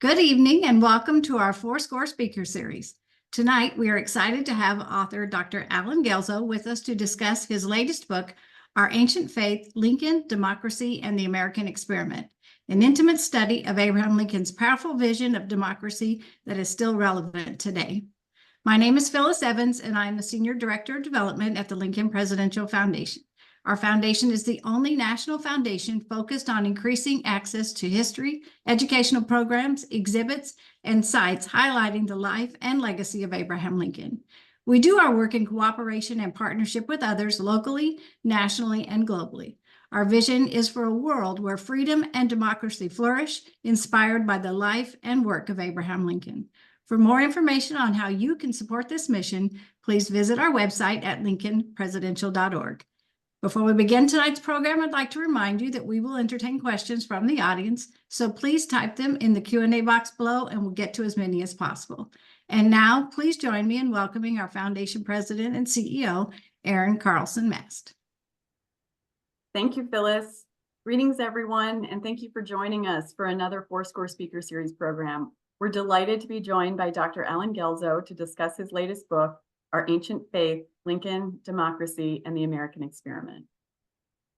Good evening and welcome to our Fourscore Speaker Series. Tonight, we are excited to have author Dr. Alan Guelzo with us to discuss his latest book, Our Ancient Faith, Lincoln, Democracy, and the American Experiment, an intimate study of Abraham Lincoln's powerful vision of democracy that is still relevant today. My name is Phyllis Evans, and I'm the Senior Director of Development at the Lincoln Presidential Foundation. Our foundation is the only national foundation focused on increasing access to history, educational programs, exhibits, and sites highlighting the life and legacy of Abraham Lincoln. We do our work in cooperation and partnership with others locally, nationally, and globally. Our vision is for a world where freedom and democracy flourish, inspired by the life and work of Abraham Lincoln. For more information on how you can support this mission, please visit our website at lincolnpresidential.org. Before we begin tonight's program, I'd like to remind you that we will entertain questions from the audience, so please type them in the Q&A box below and we'll get to as many as possible. And now, please join me in welcoming our Foundation President and CEO, Erin Carlson Mast. Thank you, Phyllis. Greetings, everyone, and thank you for joining us for another Fourscore Speaker Series program. We're delighted to be joined by Dr. Alan Guelzo to discuss his latest book, Our Ancient Faith, Lincoln, Democracy, and the American Experiment.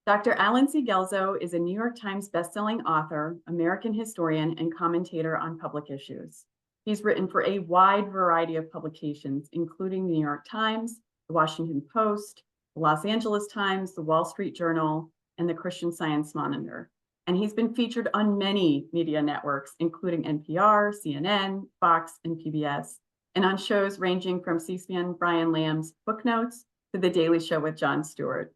Dr. Alan C. Guelzo is a New York Times bestselling author, American historian, and commentator on public issues. He's written for a wide variety of publications, including the New York Times, the Washington Post, the Los Angeles Times, the Wall Street Journal, and the Christian Science Monitor. And he's been featured on many media networks, including NPR, CNN, Fox, and PBS, and on shows ranging from C-SPAN Brian Lamb's Book Notes to The Daily Show with Jon Stewart.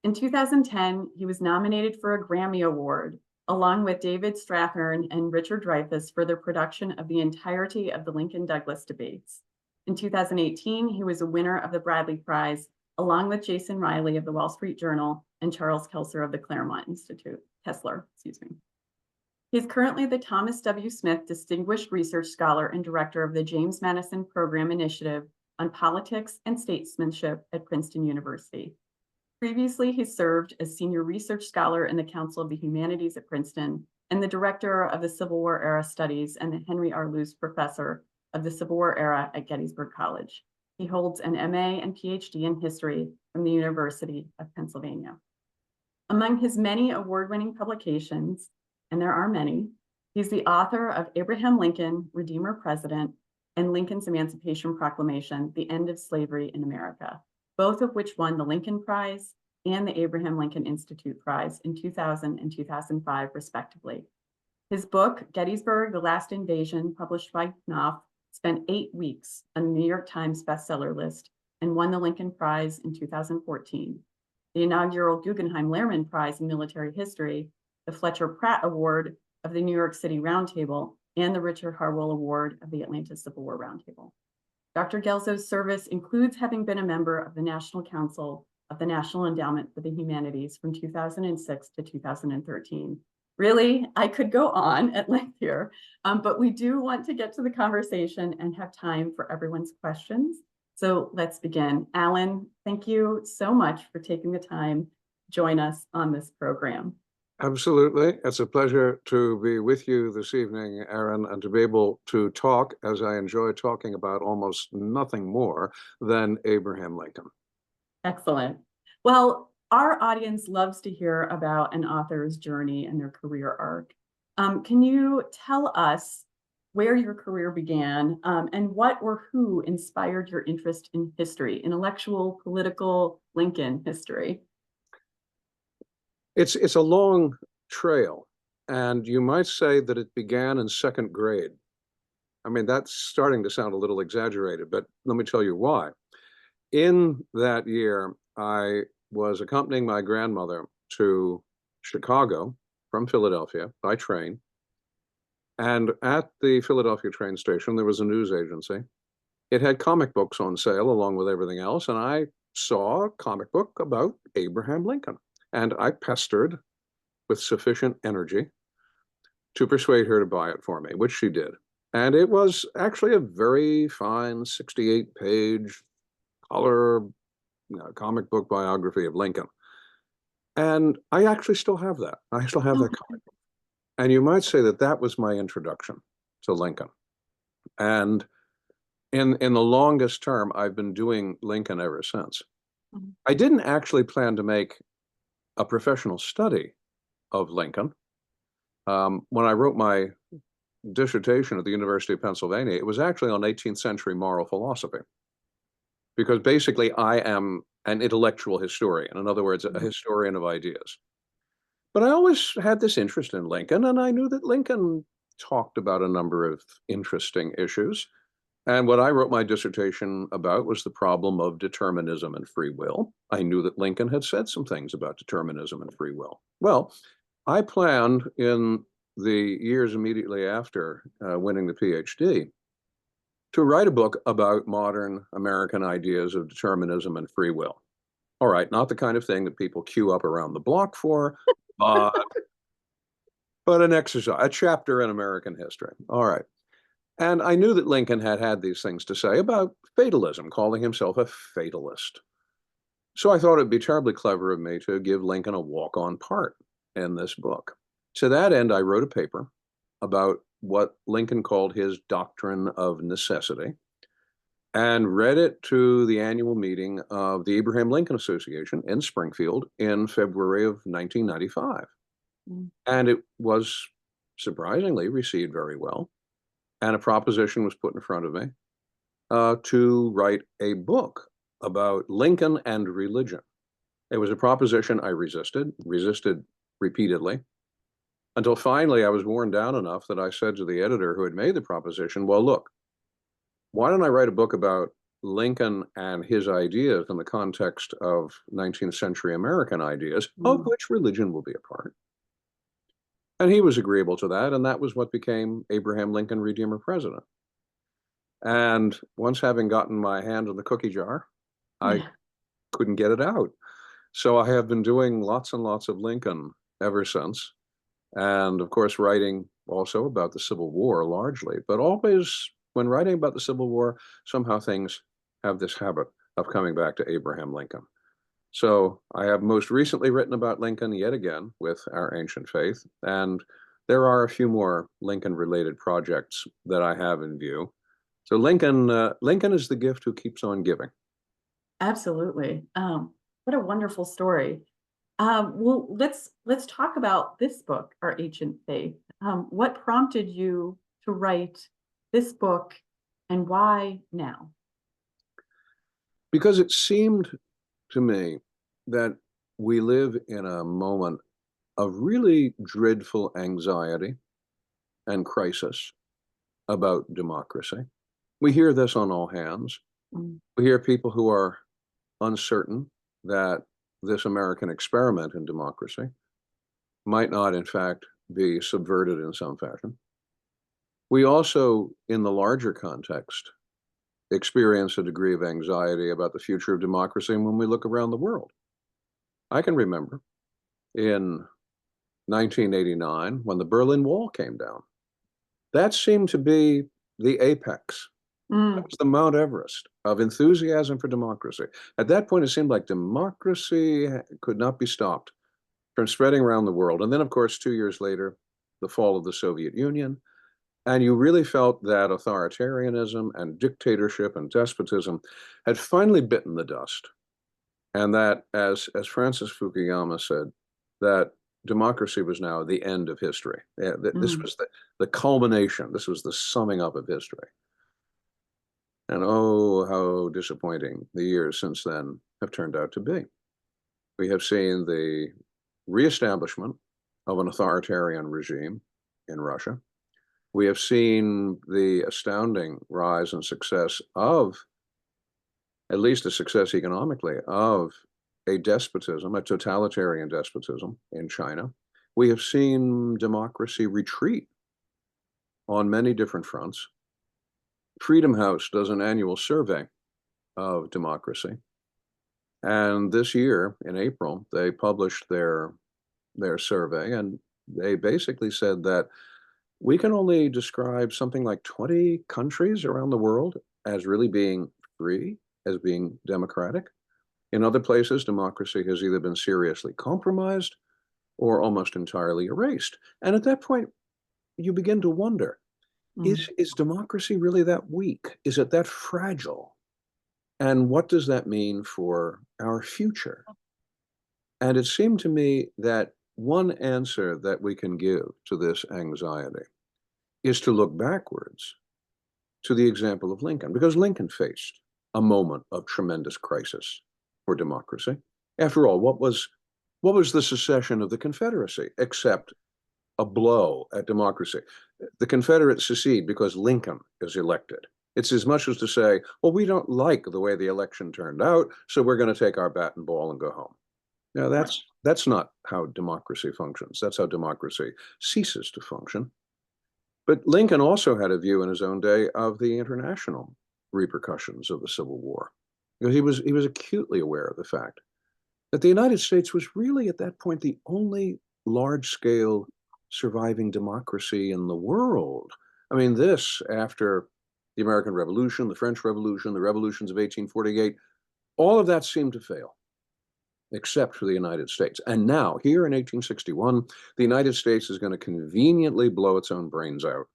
In 2010, he was nominated for a Grammy Award, along with David Strathairn and Richard Dreyfuss for their production of the entirety of the Lincoln-Douglas debates. In 2018, he was a winner of the Bradley Prize, along with Jason Riley of the Wall Street Journal and Charles Kessler of the Claremont Institute. He's currently the Thomas W. Smith Distinguished Research Scholar and Director of the James Madison Program Initiative on Politics and Statesmanship at Princeton University. Previously, he served as Senior Research Scholar in the Council of the Humanities at Princeton and the Director of the Civil War Era Studies and the Henry R. Luce Professor of the Civil War Era at Gettysburg College. He holds an MA and PhD in history from the University of Pennsylvania. Among his many award-winning publications, and there are many, he's the author of Abraham Lincoln, Redeemer President, and Lincoln's Emancipation Proclamation, The End of Slavery in America, both of which won the Lincoln Prize and the Abraham Lincoln Institute Prize in 2000 and 2005, respectively. His book, Gettysburg, The Last Invasion, published by Knopf, spent 8 weeks on the New York Times bestseller list and won the Lincoln Prize in 2014. The inaugural Guggenheim-Lehrman Prize in Military History, the Fletcher Pratt Award of the New York City Roundtable, and the Richard Harwell Award of the Atlanta Civil War Roundtable. Dr. Guelzo's service includes having been a member of the National Council of the National Endowment for the Humanities from 2006 to 2013. Really, I could go on at length here, but we do want to get to the conversation and have time for everyone's questions. So let's begin. Alan, thank you so much for taking the time to join us on this program. Absolutely. It's a pleasure to be with you this evening, Erin, and to be able to talk, as I enjoy talking about, almost nothing more than Abraham Lincoln. Excellent. Well, our audience loves to hear about an author's journey and their career arc. Can you tell us where your career began and what or who inspired your interest in history, intellectual, political, Lincoln history? It's a long trail, and you might say that it began in second grade. I mean, that's starting to sound a little exaggerated, but let me tell you why. In that year, I was accompanying my grandmother to Chicago from Philadelphia by train. And at the Philadelphia train station, there was a news agency. It had comic books on sale along with everything else. And I saw a comic book about Abraham Lincoln. And I pestered with sufficient energy to persuade her to buy it for me, which she did. And it was actually a very fine 68-page color comic book biography of Lincoln. And I actually still have that. I still have that comic book. And you might say that that was my introduction to Lincoln. And in the longest term, I've been doing Lincoln ever since. Mhm. I didn't actually plan to make a professional study of Lincoln. When I wrote my dissertation at the University of Pennsylvania, it was actually on 18th century moral philosophy, because basically I am an intellectual historian. In other words, a historian of ideas. But I always had this interest in Lincoln, and I knew that Lincoln talked about a number of interesting issues. And what I wrote my dissertation about was the problem of determinism and free will. I knew that Lincoln had said some things about determinism and free will. Well, I planned in the years immediately after winning the PhD to write a book about modern American ideas of determinism and free will. All right, not the kind of thing that people queue up around the block for, but an exercise, a chapter in American history. All right. And I knew that Lincoln had had these things to say about fatalism, calling himself a fatalist. So I thought it'd be terribly clever of me to give Lincoln a walk-on part in this book. To that end, I wrote a paper about what Lincoln called his doctrine of necessity and read it to the annual meeting of the Abraham Lincoln Association in Springfield in February of 1995. Mm. And it was surprisingly received very well. And a proposition was put in front of me to write a book about Lincoln and religion. It was a proposition I resisted repeatedly, until finally I was worn down enough that I said to the editor who had made the proposition, well, look, why don't I write a book about Lincoln and his ideas in the context of 19th century American ideas, of which religion will be a part. And he was agreeable to that, and that was what became Abraham Lincoln, Redeemer President. And once having gotten my hand in the cookie jar, I couldn't get it out. So I have been doing lots and lots of Lincoln ever since. And of course, writing also about the Civil War largely, but always when writing about the Civil War, somehow things have this habit of coming back to Abraham Lincoln. So I have most recently written about Lincoln yet again with Our Ancient Faith, and there are a few more Lincoln-related projects that I have in view. So Lincoln is the gift who keeps on giving. Absolutely. What a wonderful story. Well, let's talk about this book, Our Ancient Faith. What prompted you to write this book, and why now? Because it seemed to me that we live in a moment of really dreadful anxiety and crisis about democracy. We hear this on all hands. Mm. We hear people who are uncertain that this American experiment in democracy might not, in fact, be subverted in some fashion. We also, in the larger context, experience a degree of anxiety about the future of democracy when we look around the world. I can remember in 1989 when the Berlin Wall came down. That seemed to be the apex. That was the Mount Everest of enthusiasm for democracy. At that point, it seemed like democracy could not be stopped from spreading around the world. And then, of course, 2 years later, the fall of the Soviet Union. And you really felt that authoritarianism and dictatorship and despotism had finally bitten the dust. And that, as Francis Fukuyama said, that democracy was now the end of history. This was the culmination. This was the summing up of history. And oh, how disappointing the years since then have turned out to be. We have seen the reestablishment of an authoritarian regime in Russia. We have seen the astounding rise and success of, at least a success economically, of a despotism, a totalitarian despotism in China. We have seen democracy retreat on many different fronts. Freedom House does an annual survey of democracy. And this year, in April, they published their survey, and they basically said that we can only describe something like 20 countries around the world as really being free, as being democratic. In other places, democracy has either been seriously compromised or almost entirely erased. And at that point, you begin to wonder, Is democracy really that weak? Is it that fragile? And what does that mean for our future? And it seemed to me that one answer that we can give to this anxiety is to look backwards to the example of Lincoln, because Lincoln faced a moment of tremendous crisis for democracy. After all, what was the secession of the Confederacy except a blow at democracy? The Confederates secede because Lincoln is elected. It's as much as to say, well, we don't like the way the election turned out, so we're going to take our bat and ball and go home. Now, that's not how democracy functions. That's how democracy ceases to function. But Lincoln also had a view in his own day of the international repercussions of the Civil War, because he was acutely aware of the fact that the United States was really at that point the only large-scale surviving democracy in the world. I mean, this after the American Revolution, the French Revolution, the revolutions of 1848, all of that seemed to fail, except for the United States. And now, here in 1861, the United States is going to conveniently blow its own brains out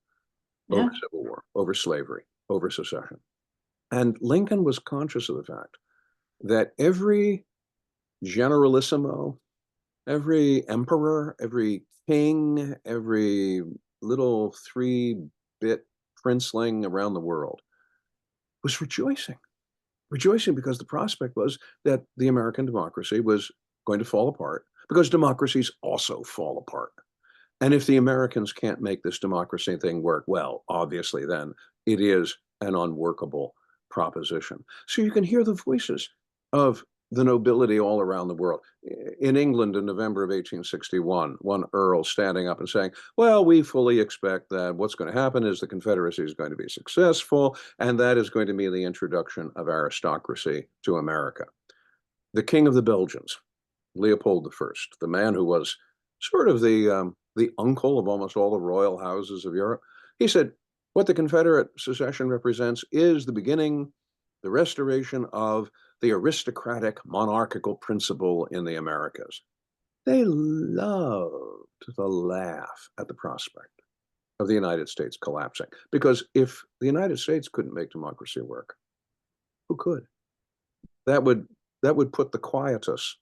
over Civil War, over slavery, over secession. And Lincoln was conscious of the fact that every generalissimo, every emperor, every king, every little 3-bit princeling around the world was rejoicing because the prospect was that the American democracy was going to fall apart, because democracies also fall apart. And if the Americans can't make this democracy thing work, well, obviously then it is an unworkable proposition. So you can hear the voices of the nobility all around the world. In England in November of 1861, one earl standing up and saying, well, we fully expect that what's going to happen is the Confederacy is going to be successful, and that is going to mean the introduction of aristocracy to America. The King of the Belgians, Leopold I, the man who was sort of the uncle of almost all the royal houses of Europe, he said, what the Confederate secession represents is the beginning, the restoration of the aristocratic monarchical principle in the Americas. They loved to laugh at the prospect of the United States collapsing, because if the United States couldn't make democracy work, who could? That would put the quietus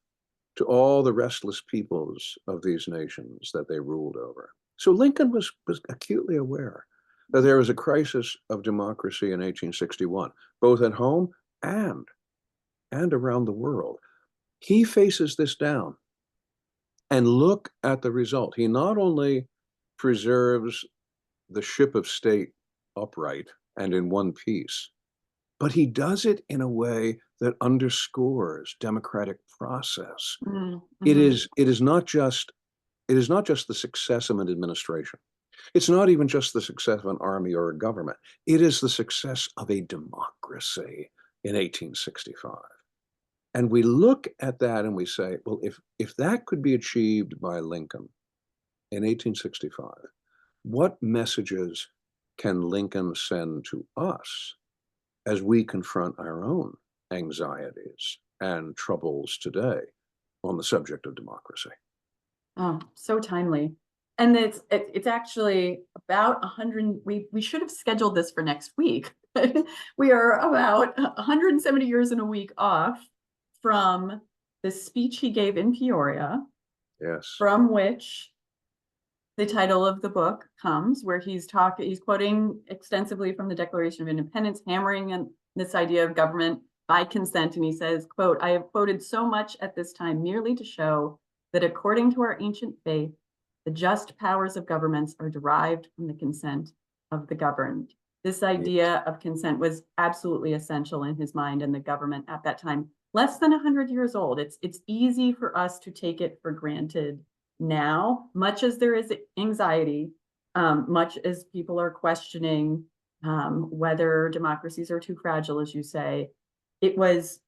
to all the restless peoples of these nations that they ruled over. So Lincoln was acutely aware that there was a crisis of democracy in 1861, both at home and around the world. He faces this down, and look at the result. He not only preserves the ship of state upright and in one piece, but he does it in a way that underscores democratic process. It is not just the success of an administration. It's not even just the success of an army or a government. It is the success of a democracy in 1865. And we look at that and we say, well, if that could be achieved by Lincoln in 1865, what messages can Lincoln send to us as we confront our own anxieties and troubles today on the subject of democracy? Oh, so timely. And it's actually about 100, we should have scheduled this for next week. We are about 170 years and a week off from the speech he gave in Peoria, Yes. from which the title of the book comes, where he's quoting extensively from the Declaration of Independence, hammering on this idea of government by consent. And he says, quote, I have quoted so much at this time merely to show that according to our ancient faith, the just powers of governments are derived from the consent of the governed. This idea of consent was absolutely essential in his mind and the government at that time, less than 100 years old. It's easy for us to take it for granted now, much as there is anxiety, much as people are questioning whether democracies are too fragile, as you say. It was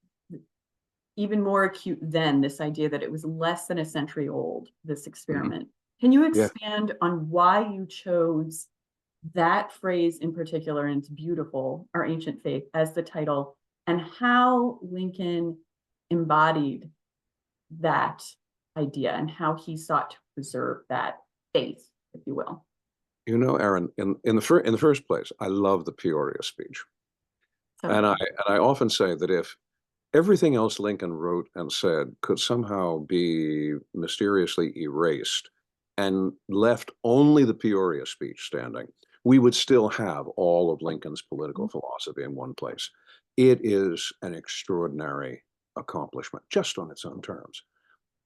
even more acute then, this idea that it was less than a century old, this experiment. Can you expand on why you chose that phrase in particular, and it's beautiful, our ancient faith, as the title, and how Lincoln embodied that idea and how he sought to preserve that faith, if you will? You know, Aaron, in the first place, I love the Peoria speech. So, And I often say that if everything else Lincoln wrote and said could somehow be mysteriously erased and left only the Peoria speech standing, we would still have all of Lincoln's political philosophy in one place. It is an extraordinary accomplishment just on its own terms.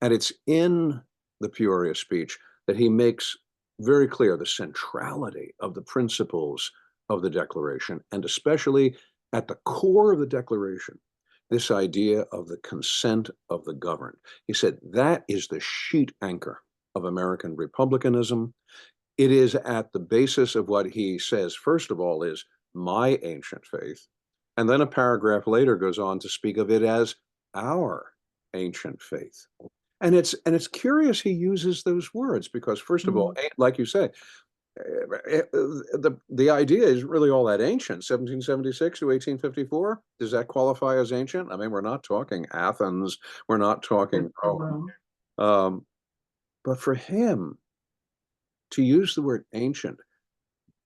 And it's in the Peoria speech that he makes very clear the centrality of the principles of the Declaration, and especially at the core of the Declaration, this idea of the consent of the governed. He said that is the sheet anchor of American republicanism. It is at the basis of what he says, first of all, is my ancient faith. And then a paragraph later goes on to speak of it as our ancient faith. And it's curious he uses those words because, first of all, like you say, the idea is really all that ancient. 1776 to 1854, does that qualify as ancient? I mean, we're not talking Athens, we're not talking Rome. But for him to use the word ancient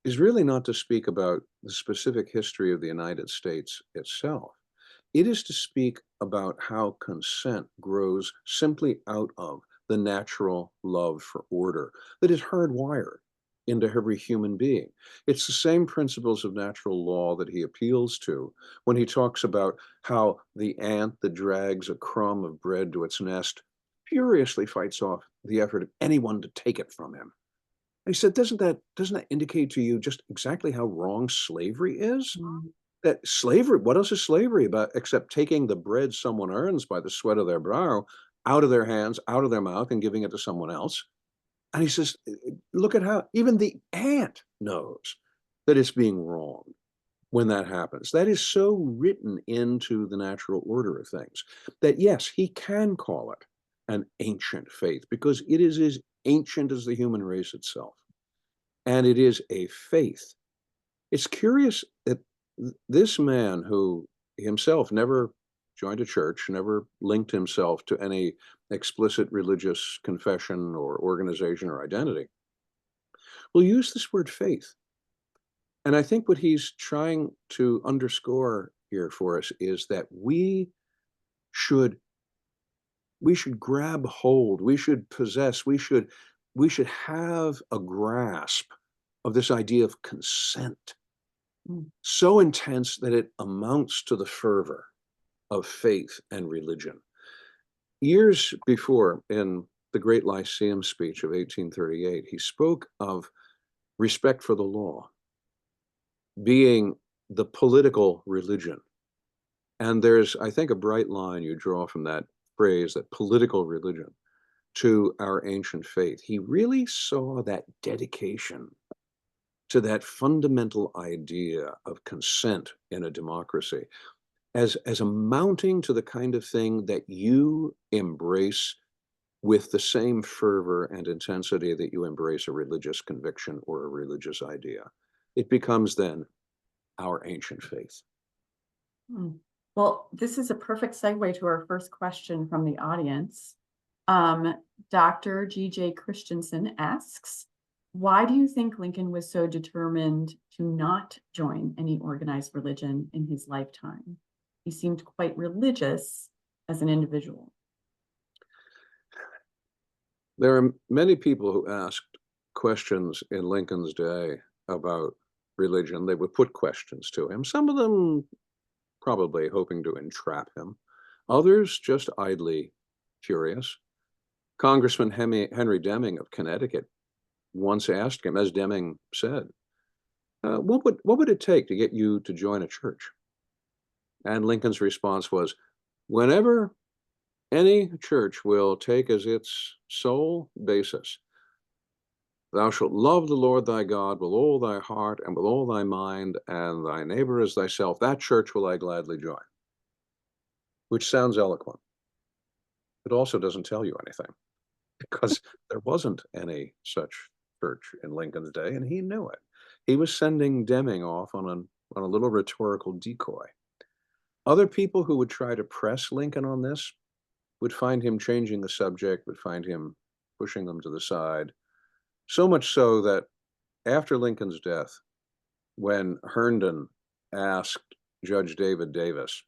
is really not to speak about the specific history of the United States itself. It is to speak about how consent grows simply out of the natural love for order that is hardwired into every human being. It's the same principles of natural law that he appeals to when he talks about how the ant that drags a crumb of bread to its nest furiously fights off the effort of anyone to take it from him. And he said, doesn't that indicate to you just exactly how wrong slavery is? That slavery, what else is slavery about except taking the bread someone earns by the sweat of their brow out of their hands, out of their mouth, and giving it to someone else? And he says, look at how even the ant knows that it's being wrong when that happens. That is so written into the natural order of things that, yes, he can call it an ancient faith because it is as ancient as the human race itself. And it is a faith. It's curious that this man who himself never joined a church, never linked himself to any explicit religious confession or organization or identity, will use this word faith. And I think what he's trying to underscore here for us is that we should grab hold, we should possess, we should have a grasp of this idea of consent so intense that it amounts to the fervor of faith and religion. Years before, in the Great Lyceum speech of 1838, he spoke of respect for the law being the political religion. And there's, I think, a bright line you draw from that phrase, that political religion, to our ancient faith. He really saw that dedication to that fundamental idea of consent in a democracy as amounting to the kind of thing that you embrace with the same fervor and intensity that you embrace a religious conviction or a religious idea. It becomes then our ancient faith. Well, this is a perfect segue to our first question from the audience. Dr. G.J. Christensen asks, why do you think Lincoln was so determined to not join any organized religion in his lifetime? He seemed quite religious as an individual. There are many people who asked questions in Lincoln's day about religion. They would put questions to him, some of them probably hoping to entrap him, others just idly curious. Congressman Henry Deming of Connecticut once asked him, as Deming said, what would it take to get you to join a church? And Lincoln's response was, whenever any church will take as its sole basis, thou shalt love the Lord thy God with all thy heart and with all thy mind, and thy neighbor as thyself, that church will I gladly join. Which sounds eloquent. It also doesn't tell you anything, because there wasn't any such church in Lincoln's day, and he knew it. He was sending Deming off on a little rhetorical decoy. Other people who would try to press Lincoln on this would find him changing the subject, would find him pushing them to the side, so much so that after Lincoln's death, when Herndon asked Judge David Davis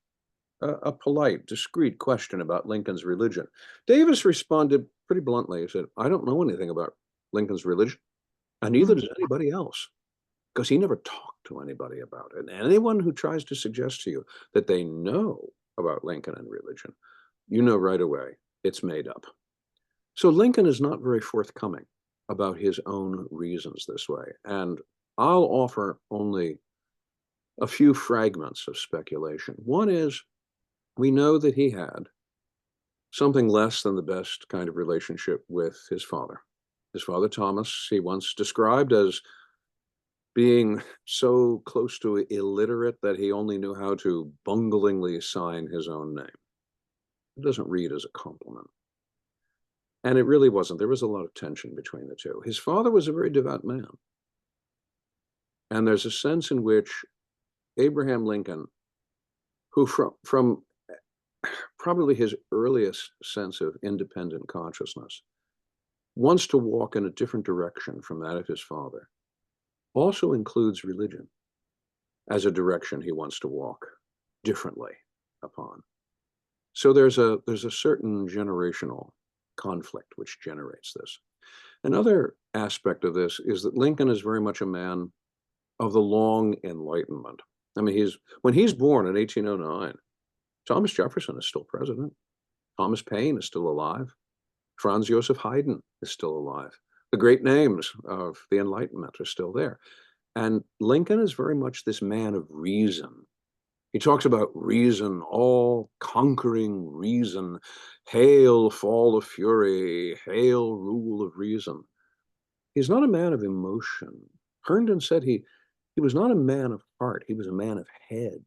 a polite, discreet question about Lincoln's religion, Davis responded pretty bluntly. He said, "I don't know anything about Lincoln's religion, and neither does anybody else," because he never talked to anybody about it. And anyone who tries to suggest to you that they know about Lincoln and religion, you know right away it's made up. So Lincoln is not very forthcoming about his own reasons this way. And I'll offer only a few fragments of speculation. One is, we know that he had something less than the best kind of relationship with his father. His father, Thomas, he once described as being so close to illiterate that he only knew how to bunglingly sign his own name. It doesn't read as a compliment. And it really wasn't. There was a lot of tension between the two. His father was a very devout man. And there's a sense in which Abraham Lincoln, who from probably his earliest sense of independent consciousness, wants to walk in a different direction from that of his father, also includes religion as a direction he wants to walk differently upon. So there's a certain generational conflict which generates this. Another aspect of this is that Lincoln is very much a man of the long Enlightenment. I mean, when he's born in 1809, Thomas Jefferson is still president. Thomas Paine is still alive. Franz Joseph Haydn is still alive. The great names of the Enlightenment are still there. And Lincoln is very much this man of reason. He talks about reason, all conquering reason. Hail, fall of fury, hail, rule of reason. He's not a man of emotion. Herndon said he was not a man of heart, he was a man of head.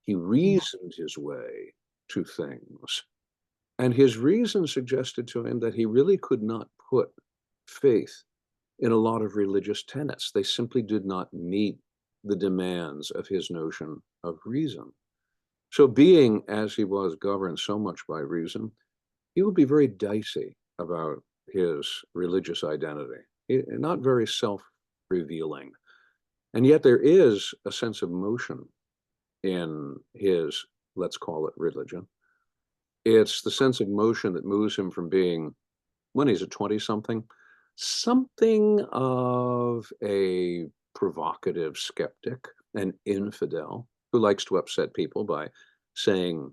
He reasoned his way to things. And his reason suggested to him that he really could not put faith in a lot of religious tenets. They simply did not meet the demands of his notion of reason. So being, as he was, governed so much by reason, he would be very dicey about his religious identity, not very self-revealing. And yet there is a sense of motion in his, let's call it, religion. It's the sense of motion that moves him from being, when he's a 20-something, something of a provocative skeptic, an infidel, who likes to upset people by saying,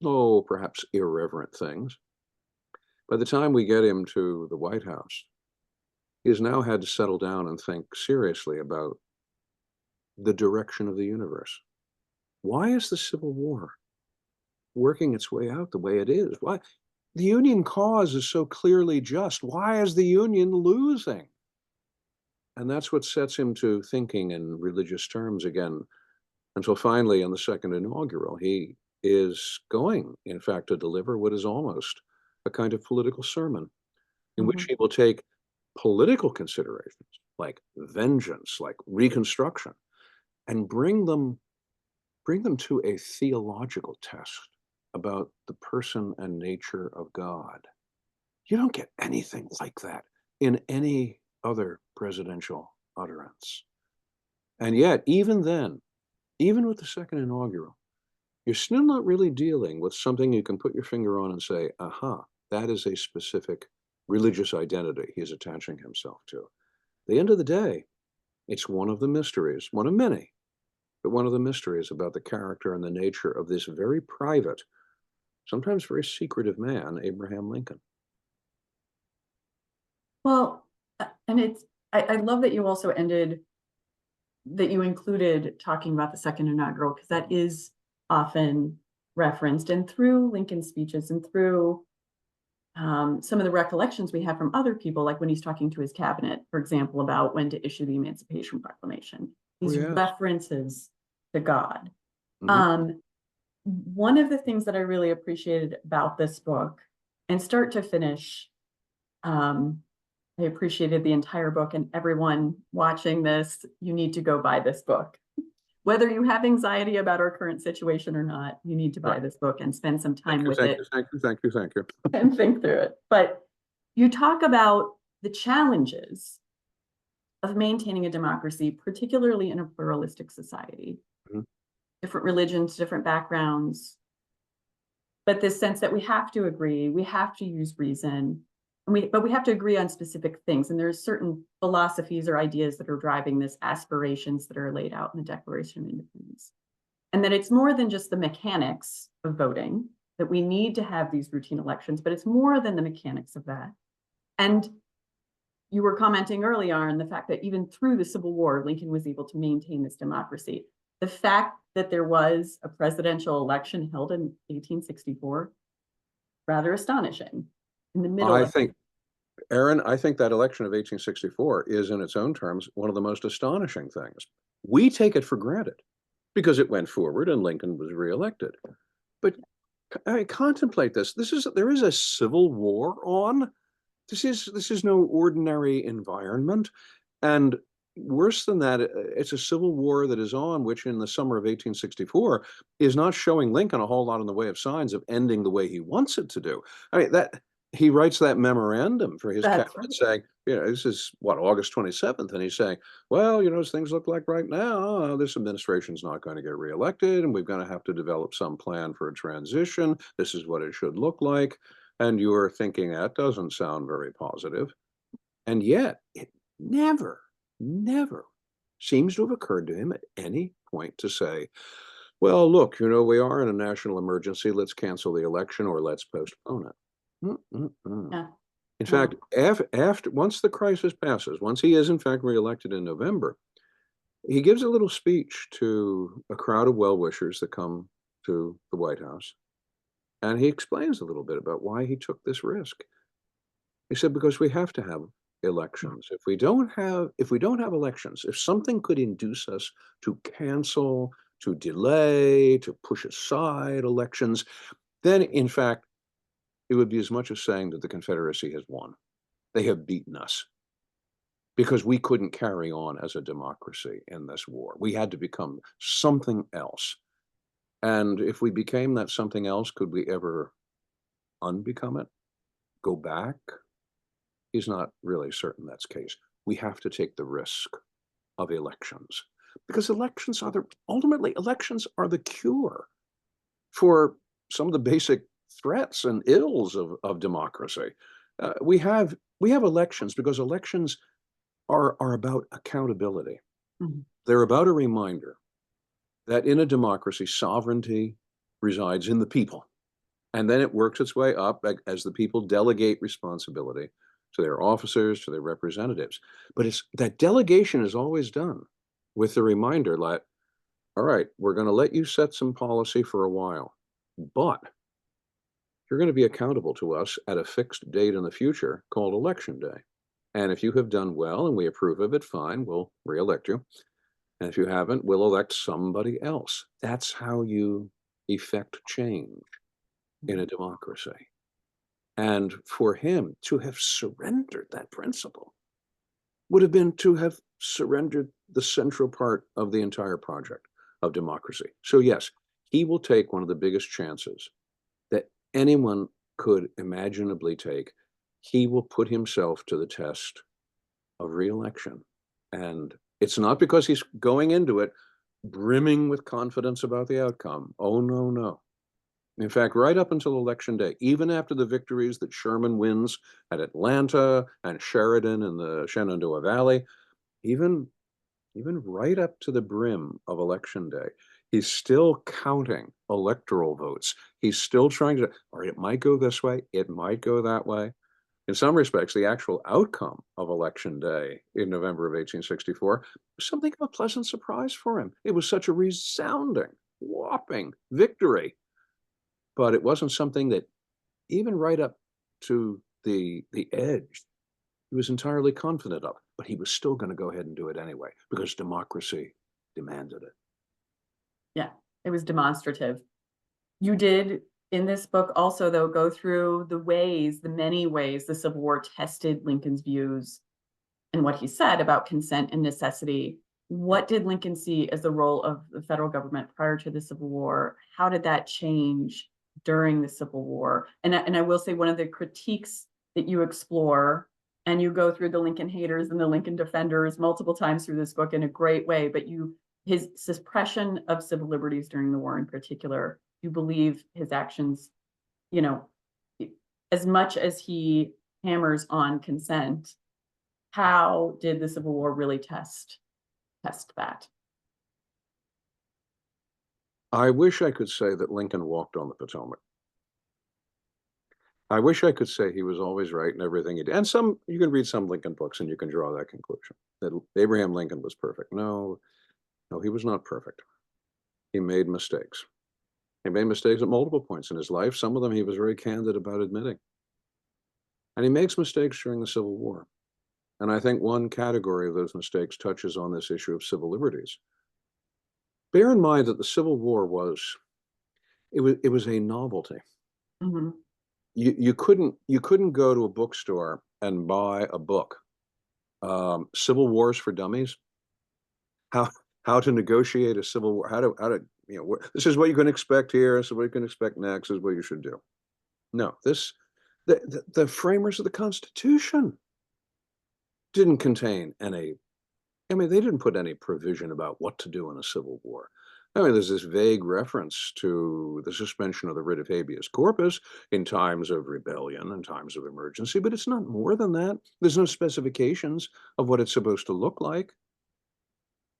oh, perhaps irreverent things. By the time we get him to the White House, he has now had to settle down and think seriously about the direction of the universe. Why is the Civil War working its way out the way it is? Why? The Union cause is so clearly just. Why is the Union losing? And that's what sets him to thinking in religious terms again, until finally, on the second inaugural, he is going, in fact, to deliver what is almost a kind of political sermon in which he will take political considerations like vengeance, like Reconstruction, and bring them to a theological test about the person and nature of God. You don't get anything like that in any other presidential utterance. And yet, even then, even with the second inaugural, you're still not really dealing with something you can put your finger on and say, aha, that is a specific religious identity he's attaching himself to. At the end of the day, it's one of the mysteries, one of many, but one of the mysteries about the character and the nature of this very private, sometimes very secretive man, Abraham Lincoln. Well, and I love that you also that you included talking about the second inaugural, because that is often referenced, and through Lincoln's speeches and through some of the recollections we have from other people, like when he's talking to his cabinet, for example, about when to issue the Emancipation Proclamation, these references to God. One of the things that I really appreciated about this book, and start to finish, I appreciated the entire book, and everyone watching this, you need to go buy this book. Whether you have anxiety about our current situation or not, you need to buy this book and spend some time with it. Thank you. And think through it. But you talk about the challenges of maintaining a democracy, particularly in a pluralistic society. Mhm. Different religions, different backgrounds, but this sense that we have to agree, we have to use reason, but we have to agree on specific things. And there's certain philosophies or ideas that are driving this, aspirations that are laid out in the Declaration of Independence. And that it's more than just the mechanics of voting, that we need to have these routine elections, but it's more than the mechanics of that. And you were commenting early on the fact that even through the Civil War, Lincoln was able to maintain this democracy. The fact that there was a presidential election held in 1864, rather astonishing. In the middle I of think, Aaron, I think that election of 1864 is in its own terms one of the most astonishing things. We take it for granted because it went forward and Lincoln was reelected. But I mean, contemplate this. There is a civil war on. This is no ordinary environment. And worse than that, it's a civil war that is on, which in the summer of 1864 is not showing Lincoln a whole lot in the way of signs of ending the way he wants it to do. I mean, that he writes that memorandum for his that's cabinet saying, this is what, August 27th, and he's saying, well, as things look like right now, this administration's not going to get reelected, and we're going to have to develop some plan for a transition. This is what it should look like. And you're thinking that doesn't sound very positive. And yet it never seems to have occurred to him at any point to say, well, look, we are in a national emergency. Let's cancel the election or let's postpone it. yeah. In fact, after once the crisis passes, once he is in fact reelected in November, he gives a little speech to a crowd of well-wishers that come to the White House. And he explains a little bit about why he took this risk. He said, because we have to have elections. If we don't have elections, if something could induce us to cancel, to delay, to push aside elections, then in fact, it would be as much as saying that the Confederacy has won. They have beaten us because we couldn't carry on as a democracy in this war. We had to become something else. And if we became that something else, could we ever unbecome it? Go back? He's not really certain that's the case. We have to take the risk of elections because elections are the cure for some of the basic threats and ills of democracy. We have elections because elections are about accountability. Mm-hmm. They're about a reminder that in a democracy, sovereignty resides in the people. And then it works its way up as the people delegate responsibility to their officers, to their representatives. But that delegation is always done with the reminder that, all right, we're going to let you set some policy for a while, but you're going to be accountable to us at a fixed date in the future called Election Day. And if you have done well and we approve of it, fine, we'll reelect you. And if you haven't, we'll elect somebody else. That's how you effect change in a democracy. And for him to have surrendered that principle would have been to have surrendered the central part of the entire project of democracy. So yes, he will take one of the biggest chances that anyone could imaginably take. He will put himself to the test of re-election. And it's not because he's going into it brimming with confidence about the outcome. Oh, no, no. In fact, right up until Election Day, even after the victories that Sherman wins at Atlanta and Sheridan in the Shenandoah Valley, even right up to the brim of Election Day, he's still counting electoral votes. He's still trying to, or it might go this way, it might go that way. In some respects, the actual outcome of Election Day in November of 1864 was something of a pleasant surprise for him. It was such a resounding, whopping victory. But it wasn't something that even right up to the edge, he was entirely confident of, but he was still going to go ahead and do it anyway because democracy demanded it. Yeah, it was demonstrative. You did in this book also, though, go through the many ways the Civil War tested Lincoln's views and what he said about consent and necessity. What did Lincoln see as the role of the federal government prior to the Civil War? How did that change during the Civil War? And I will say one of the critiques that you explore And you go through the Lincoln haters and the Lincoln defenders multiple times through this book in a great way, but his suppression of civil liberties during the war in particular, you believe his actions, you know, as much as he hammers on consent, how did the Civil War really test that? I wish I could say that Lincoln walked on the Potomac. I wish I could say he was always right in everything he did. And you can read some Lincoln books and you can draw that conclusion that Abraham Lincoln was perfect. No, he was not perfect. He made mistakes. He made mistakes at multiple points in his life. Some of them he was very candid about admitting. And he makes mistakes during the Civil War. And I think one category of those mistakes touches on this issue of civil liberties. Bear in mind that the Civil War was a novelty. Mm-hmm. You couldn't go to a bookstore and buy a book, Civil Wars for Dummies, how to negotiate a civil war, how to this is what you can expect here, this is what you can expect next, this is what you should do. No, the framers of the Constitution didn't contain any. I mean, they didn't put any provision about what to do in a civil war. I mean, there's this vague reference to the suspension of the writ of habeas corpus in times of rebellion and times of emergency, but it's not more than that. There's no specifications of what it's supposed to look like.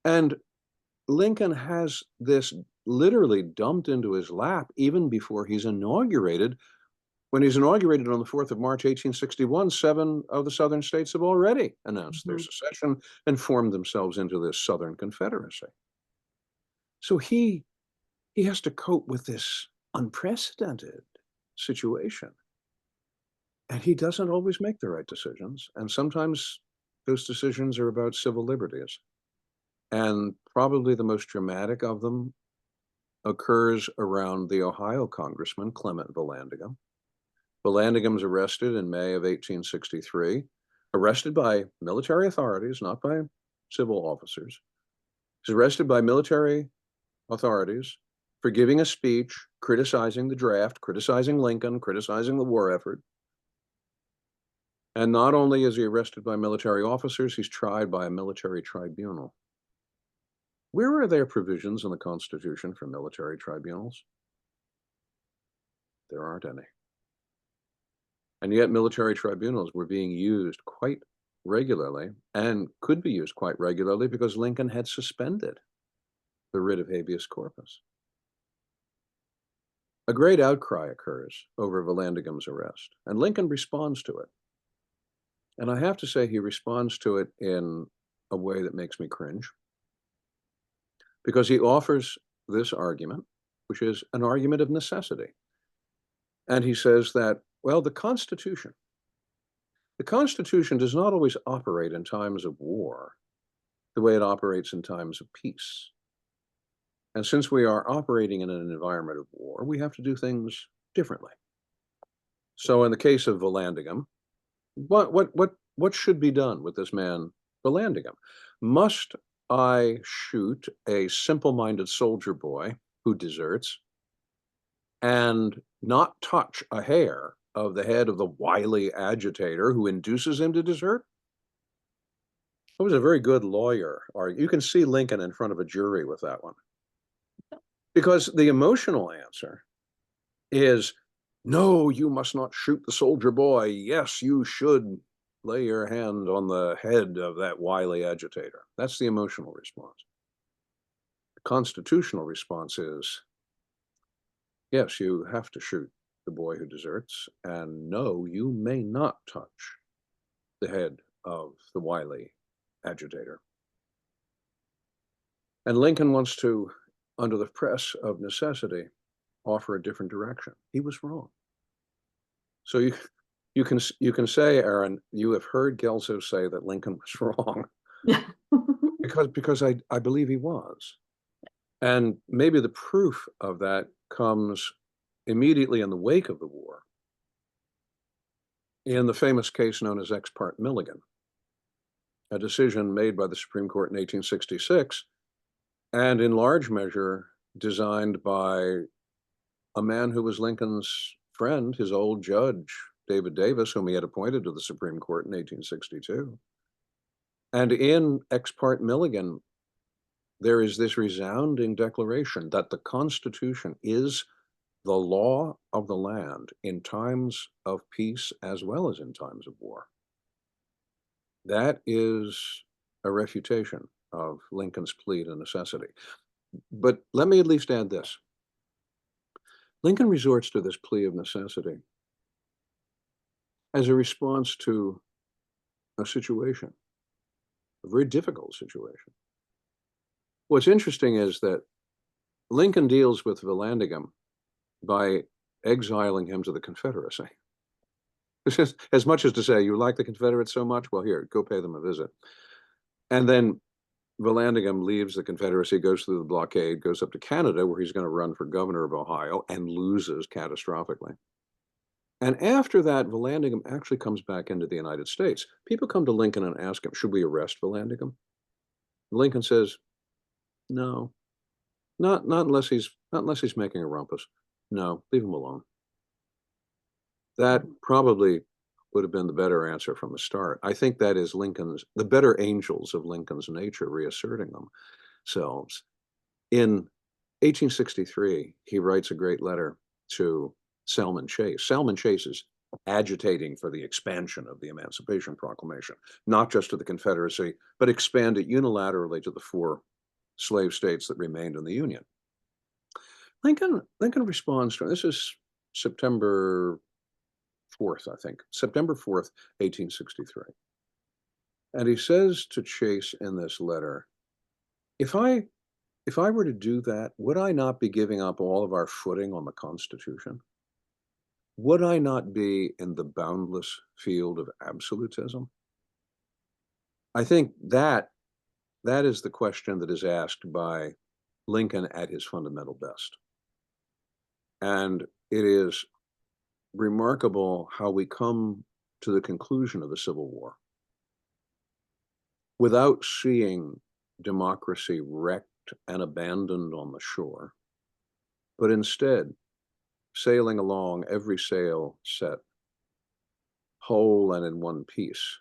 And Lincoln has this literally dumped into his lap even before he's inaugurated. When he's inaugurated on the 4th of March, 1861, 7 of the Southern states have already announced their secession and formed themselves into this Southern Confederacy. So he has to cope with this unprecedented situation. And he doesn't always make the right decisions. And sometimes those decisions are about civil liberties. And probably the most dramatic of them occurs around the Ohio Congressman Clement Vallandigham. Vallandigham's arrested in May of 1863, arrested by military authorities, not by civil officers. He's arrested by military authorities for giving a speech criticizing the draft, criticizing Lincoln, criticizing the war effort. And not only is he arrested by military officers, he's tried by a military tribunal. Where are there provisions in the Constitution for military tribunals? There aren't any. And yet military tribunals were being used quite regularly and could be used quite regularly because Lincoln had suspended the writ of habeas corpus. A great outcry occurs over Vallandigham's arrest, and Lincoln responds to it. And I have to say he responds to it in a way that makes me cringe, because he offers this argument, which is an argument of necessity. And he says that, well, the Constitution does not always operate in times of war the way it operates in times of peace. And since we are operating in an environment of war, we have to do things differently. So in the case of Vallandigham, what should be done with this man, Vallandigham? Must I shoot a simple-minded soldier boy who deserts and not touch a hair of the head of the wily agitator who induces him to desert? That was a very good lawyer. Or you can see Lincoln in front of a jury with that one. Because the emotional answer is, no, you must not shoot the soldier boy. Yes, you should lay your hand on the head of that wily agitator. That's the emotional response. The constitutional response is, yes, you have to shoot the boy who deserts, and no, you may not touch the head of the wily agitator. And Lincoln wants to, under the press of necessity, offer a different direction. He was wrong. So you can say, Aaron, you have heard Guelzo say that Lincoln was wrong. Yeah. because I believe he was. And maybe the proof of that comes immediately in the wake of the war, in the famous case known as Ex parte Milligan, a decision made by the Supreme Court in 1866, and in large measure designed by a man who was Lincoln's friend, his old judge, David Davis, whom he had appointed to the Supreme Court in 1862. And in Ex parte Milligan, there is this resounding declaration that the Constitution is the law of the land in times of peace as well as in times of war. That is a refutation of Lincoln's plea to necessity. But let me at least add this. Lincoln resorts to this plea of necessity as a response to a situation, a very difficult situation. What's interesting is that Lincoln deals with Vallandigham by exiling him to the Confederacy. It's just as much as to say, you like the Confederates so much? Well, here, go pay them a visit. And then Vallandigham leaves the Confederacy, goes through the blockade, goes up to Canada, where he's going to run for governor of Ohio, and loses catastrophically. And after that, Vallandigham actually comes back into the United States. People come to Lincoln and ask him, should we arrest Vallandigham? Lincoln says, no, not unless he's making a rumpus. No, leave him alone. That probably would have been the better answer from the start. I think that is the better angels of Lincoln's nature reasserting themselves. In 1863, he writes a great letter to Salmon Chase. Salmon Chase is agitating for the expansion of the Emancipation Proclamation, not just to the Confederacy, but expand it unilaterally to the 4 slave states that remained in the Union. Lincoln responds to, this is September 4th, I think, September 4th, 1863. And he says to Chase in this letter, if I were to do that, would I not be giving up all of our footing on the Constitution? Would I not be in the boundless field of absolutism? I think that is the question that is asked by Lincoln at his fundamental best. And it is remarkable how we come to the conclusion of the Civil War without seeing democracy wrecked and abandoned on the shore, but instead sailing along, every sail set, whole and in one piece.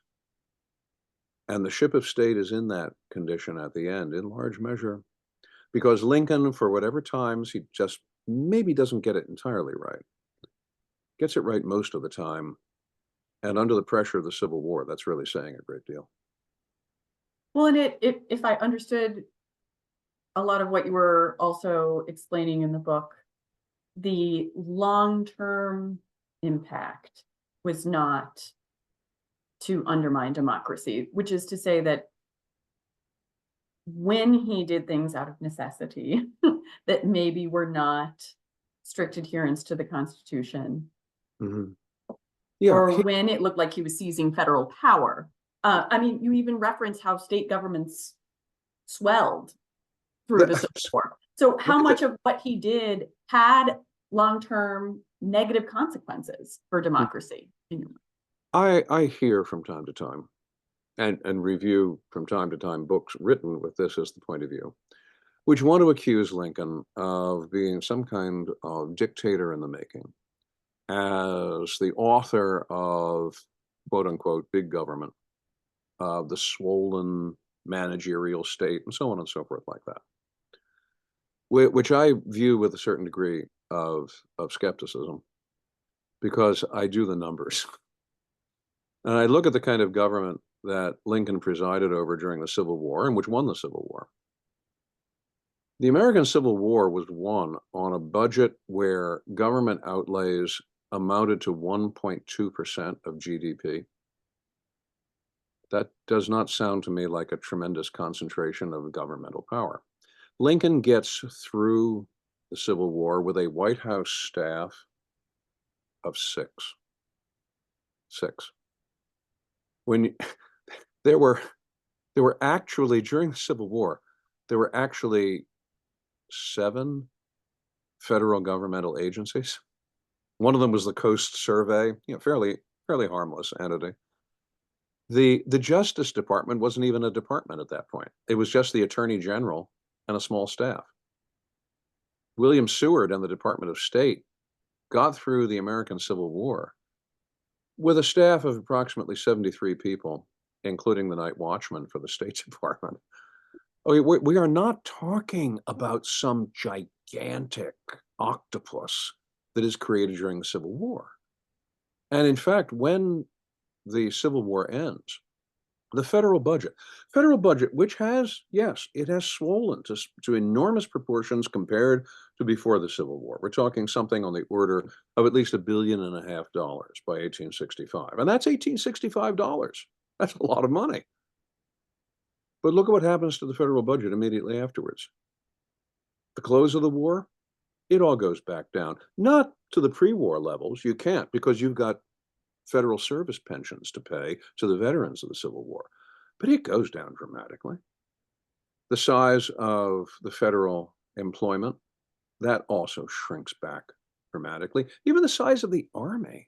And the ship of state is in that condition at the end, in large measure, because Lincoln, for whatever times he just maybe doesn't get it entirely right, gets it right most of the time. And under the pressure of the Civil War, that's really saying a great deal. Well, and if I understood a lot of what you were also explaining in the book, the long-term impact was not to undermine democracy, which is to say that when he did things out of necessity that maybe were not strict adherence to the Constitution, Yeah, or when it looked like he was seizing federal power. I mean, you even reference how state governments swelled through the Civil War. So how much of what he did had long-term negative consequences for democracy? I hear from time to time and review from time to time books written with this as the point of view, which want to accuse Lincoln of being some kind of dictator in the making, as the author of quote unquote big government, of the swollen managerial state, and so on and so forth like that, which I view with a certain degree of skepticism, because I do the numbers. And I look at the kind of government that Lincoln presided over during the Civil War, and which won the Civil War. The American Civil War was won on a budget where government outlays amounted to 1.2% of GDP. That does not sound to me like a tremendous concentration of governmental power. Lincoln gets through the Civil War with a White House staff of 6. When there were actually, during the Civil War, there were actually 7 federal governmental agencies. One of them was the Coast Survey, fairly harmless entity. The Justice Department wasn't even a department at that point. It was just the Attorney General and a small staff. William Seward and the Department of State got through the American Civil War with a staff of approximately 73 people, including the night watchman for the State Department. Okay, we are not talking about some gigantic octopus that is created during the Civil War. And in fact, when the Civil War ends, the federal budget, which has, yes, it has swollen to enormous proportions compared to before the Civil War. We're talking something on the order of at least $1.5 billion by 1865. And that's $1865. That's a lot of money. But look at what happens to the federal budget immediately afterwards. The close of the war, it all goes back down. Not to the pre-war levels. You can't, because you've got federal service pensions to pay to the veterans of the Civil War. But it goes down dramatically. The size of the federal employment, that also shrinks back dramatically. Even the size of the Army.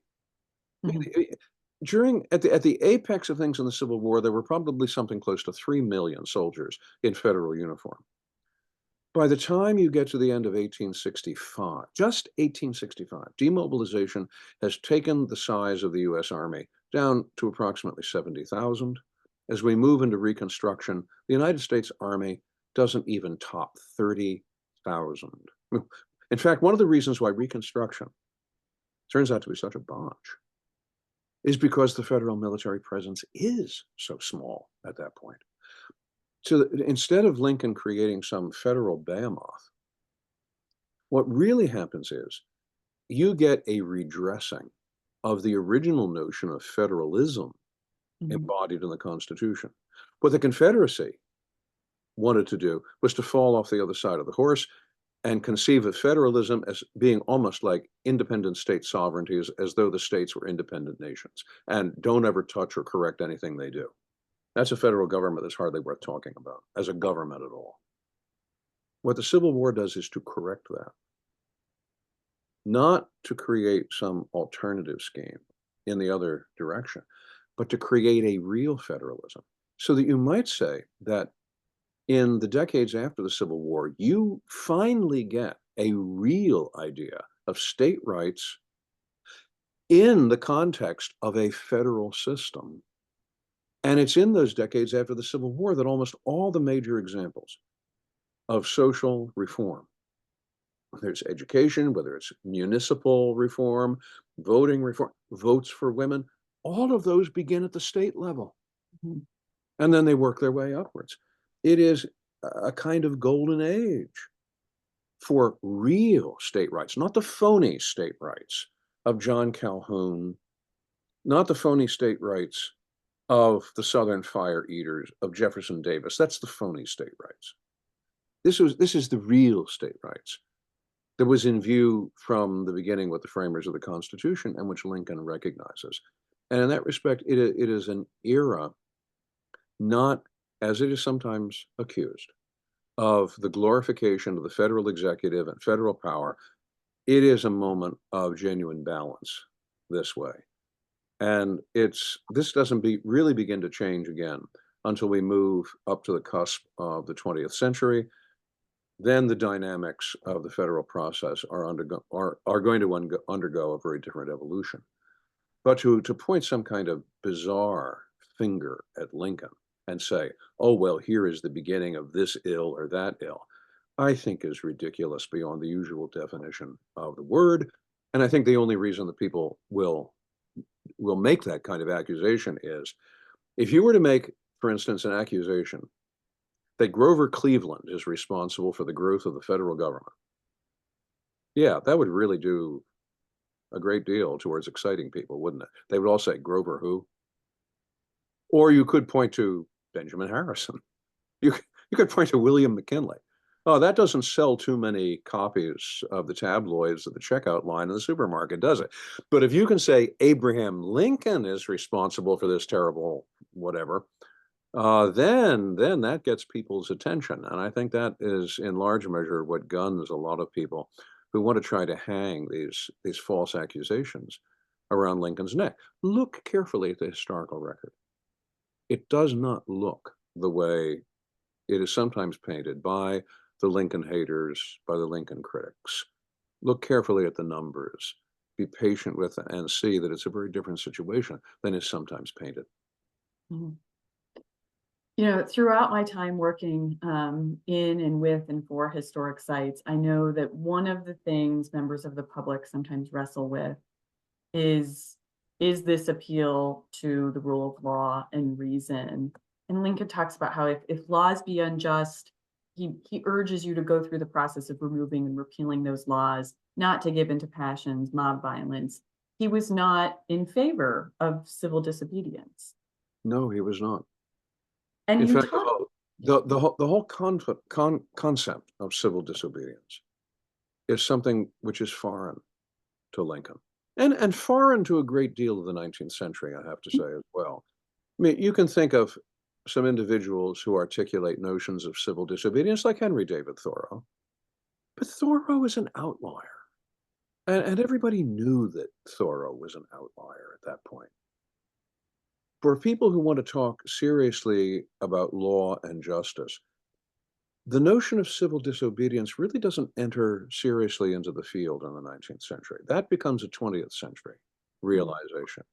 At the apex of things in the Civil War, there were probably something close to 3 million soldiers in federal uniform. By the time you get to the end of 1865, just 1865, demobilization has taken the size of the US Army down to approximately 70,000. As we move into Reconstruction, the United States Army doesn't even top 30,000. In fact, one of the reasons why Reconstruction turns out to be such a botch is because the federal military presence is so small at that point. So instead of Lincoln creating some federal behemoth, what really happens is you get a redressing of the original notion of federalism embodied in the Constitution. What the Confederacy wanted to do was to fall off the other side of the horse and conceive of federalism as being almost like independent state sovereignties, as though the states were independent nations, and don't ever touch or correct anything they do. That's a federal government that's hardly worth talking about as a government at all. What the Civil War does is to correct that, not to create some alternative scheme in the other direction, but to create a real federalism. So that you might say that in the decades after the Civil War, you finally get a real idea of state rights in the context of a federal system. And it's in those decades after the Civil War that almost all the major examples of social reform, whether it's education, whether it's municipal reform, voting reform, votes for women, all of those begin at the state level. And then they work their way upwards. It is a kind of golden age for real state rights, not the phony state rights of John Calhoun, not the phony state rights of the Southern Fire Eaters, of Jefferson Davis. That's the phony state rights. This is the real state rights that was in view from the beginning with the framers of the Constitution, and which Lincoln recognizes. And in that respect, it is an era, not, as it is sometimes accused, of the glorification of the federal executive and federal power. It is a moment of genuine balance this way. And this doesn't really begin to change again until we move up to the cusp of the 20th century. Then the dynamics of the federal process are going to undergo a very different evolution. But to point some kind of bizarre finger at Lincoln and say, oh, well, here is the beginning of this ill or that ill, I think is ridiculous beyond the usual definition of the word. And I think the only reason that people will make that kind of accusation is if you were to make, for instance, an accusation that Grover Cleveland is responsible for the growth of the federal government. Yeah, that would really do a great deal towards exciting people, wouldn't it? They would all say, Grover who? Or you could point to Benjamin Harrison. You could point to William McKinley. Oh, that doesn't sell too many copies of the tabloids at the checkout line in the supermarket, does it? But if you can say Abraham Lincoln is responsible for this terrible whatever, then that gets people's attention. And I think that is in large measure what guns a lot of people who want to try to hang these false accusations around Lincoln's neck. Look carefully at the historical record. It does not look the way it is sometimes painted by the Lincoln haters, by the Lincoln critics. Look carefully at the numbers. be patient with and see that it's a very different situation than is sometimes painted. Mhm. You know, throughout my time working in and with and for historic sites, I know that one of the things members of the public sometimes wrestle with is this appeal to the rule of law and reason. And Lincoln talks about how if laws be unjust, he urges you to go through the process of removing and repealing those laws, not to give into passions, mob violence. He was not in favor of civil disobedience. No, he was not. And In you fact, talk, the whole concept of civil disobedience is something which is foreign to Lincoln, and foreign to a great deal of the 19th century, I have to say as well. I mean, you can think of some individuals who articulate notions of civil disobedience, like Henry David Thoreau, but Thoreau is an outlier, and everybody knew that Thoreau was an outlier at that point. For people who want to talk seriously about law and justice, the notion of civil disobedience really doesn't enter seriously into the field in the 19th century. That becomes a 20th century realization.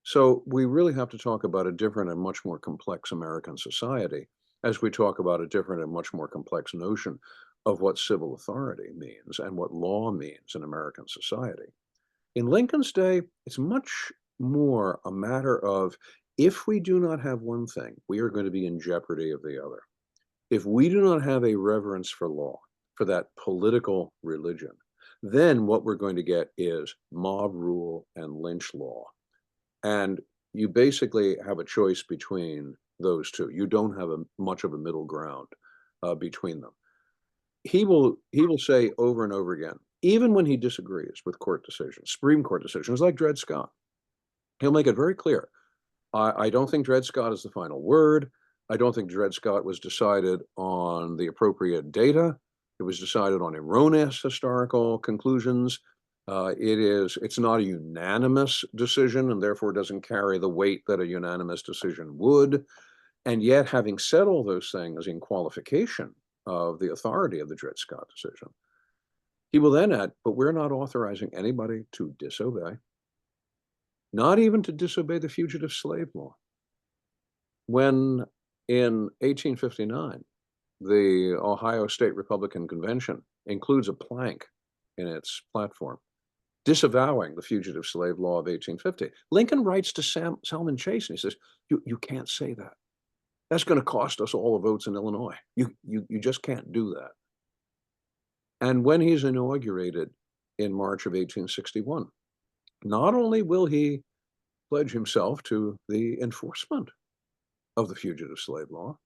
So we really have to talk about a different and much more complex American society as we talk about a different and much more complex notion of what civil authority means and what law means in American society. In Lincoln's day, it's much more a matter of if we do not have one thing, we are going to be in jeopardy of the other. If we do not have a reverence for law, for that political religion, then what we're going to get is mob rule and lynch law. And you basically have a choice between those two. You don't have much of a middle ground between them. He will say over and over again, even when he disagrees with court decisions, Supreme Court decisions like Dred Scott, he'll make it very clear. I don't think Dred Scott is the final word. I don't think Dred Scott was decided on the appropriate data. It was decided on erroneous historical conclusions. It's not a unanimous decision and therefore doesn't carry the weight that a unanimous decision would. And yet, having said all those things in qualification of the authority of the Dred Scott decision, he will then add, but we're not authorizing anybody to disobey, not even to disobey the fugitive slave law. When in 1859, the Ohio State Republican Convention includes a plank in its platform disavowing the fugitive slave law of 1850. Lincoln writes to Salmon Chase and he says, you can't say that. That's going to cost us all the votes in Illinois. You just can't do that. And when he's inaugurated in March of 1861, not only will he pledge himself to the enforcement of the fugitive slave law,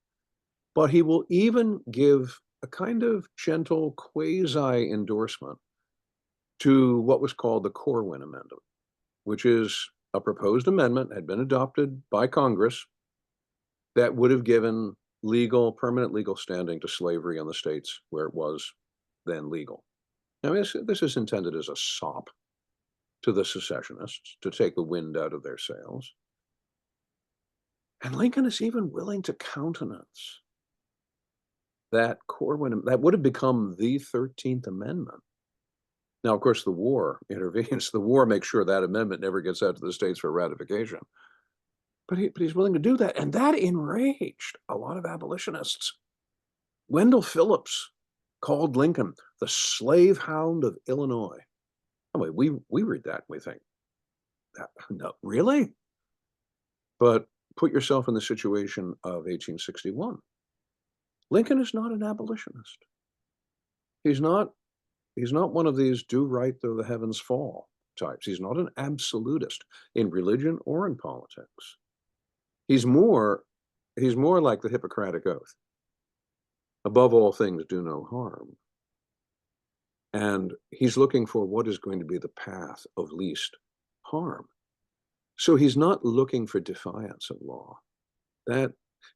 but he will even give a kind of gentle quasi endorsement to what was called the Corwin Amendment, which is a proposed amendment, had been adopted by Congress, that would have given permanent legal standing to slavery in the states where it was then legal. Now, this is intended as a sop to the secessionists to take the wind out of their sails. And Lincoln is even willing to countenance that Corwin, that would have become the 13th Amendment. Now, of course, the war intervenes. The war makes sure that amendment never gets out to the states for ratification. But he's willing to do that. And that enraged a lot of abolitionists. Wendell Phillips called Lincoln the slave hound of Illinois. I mean, we read that and we think, no, really? But put yourself in the situation of 1861. Lincoln is not an abolitionist. He's not one of these do right though the heavens fall types. He's not an absolutist in religion or in politics. He's more like the Hippocratic Oath. Above all things, do no harm. And he's looking for what is going to be the path of least harm. So he's not looking for defiance of law.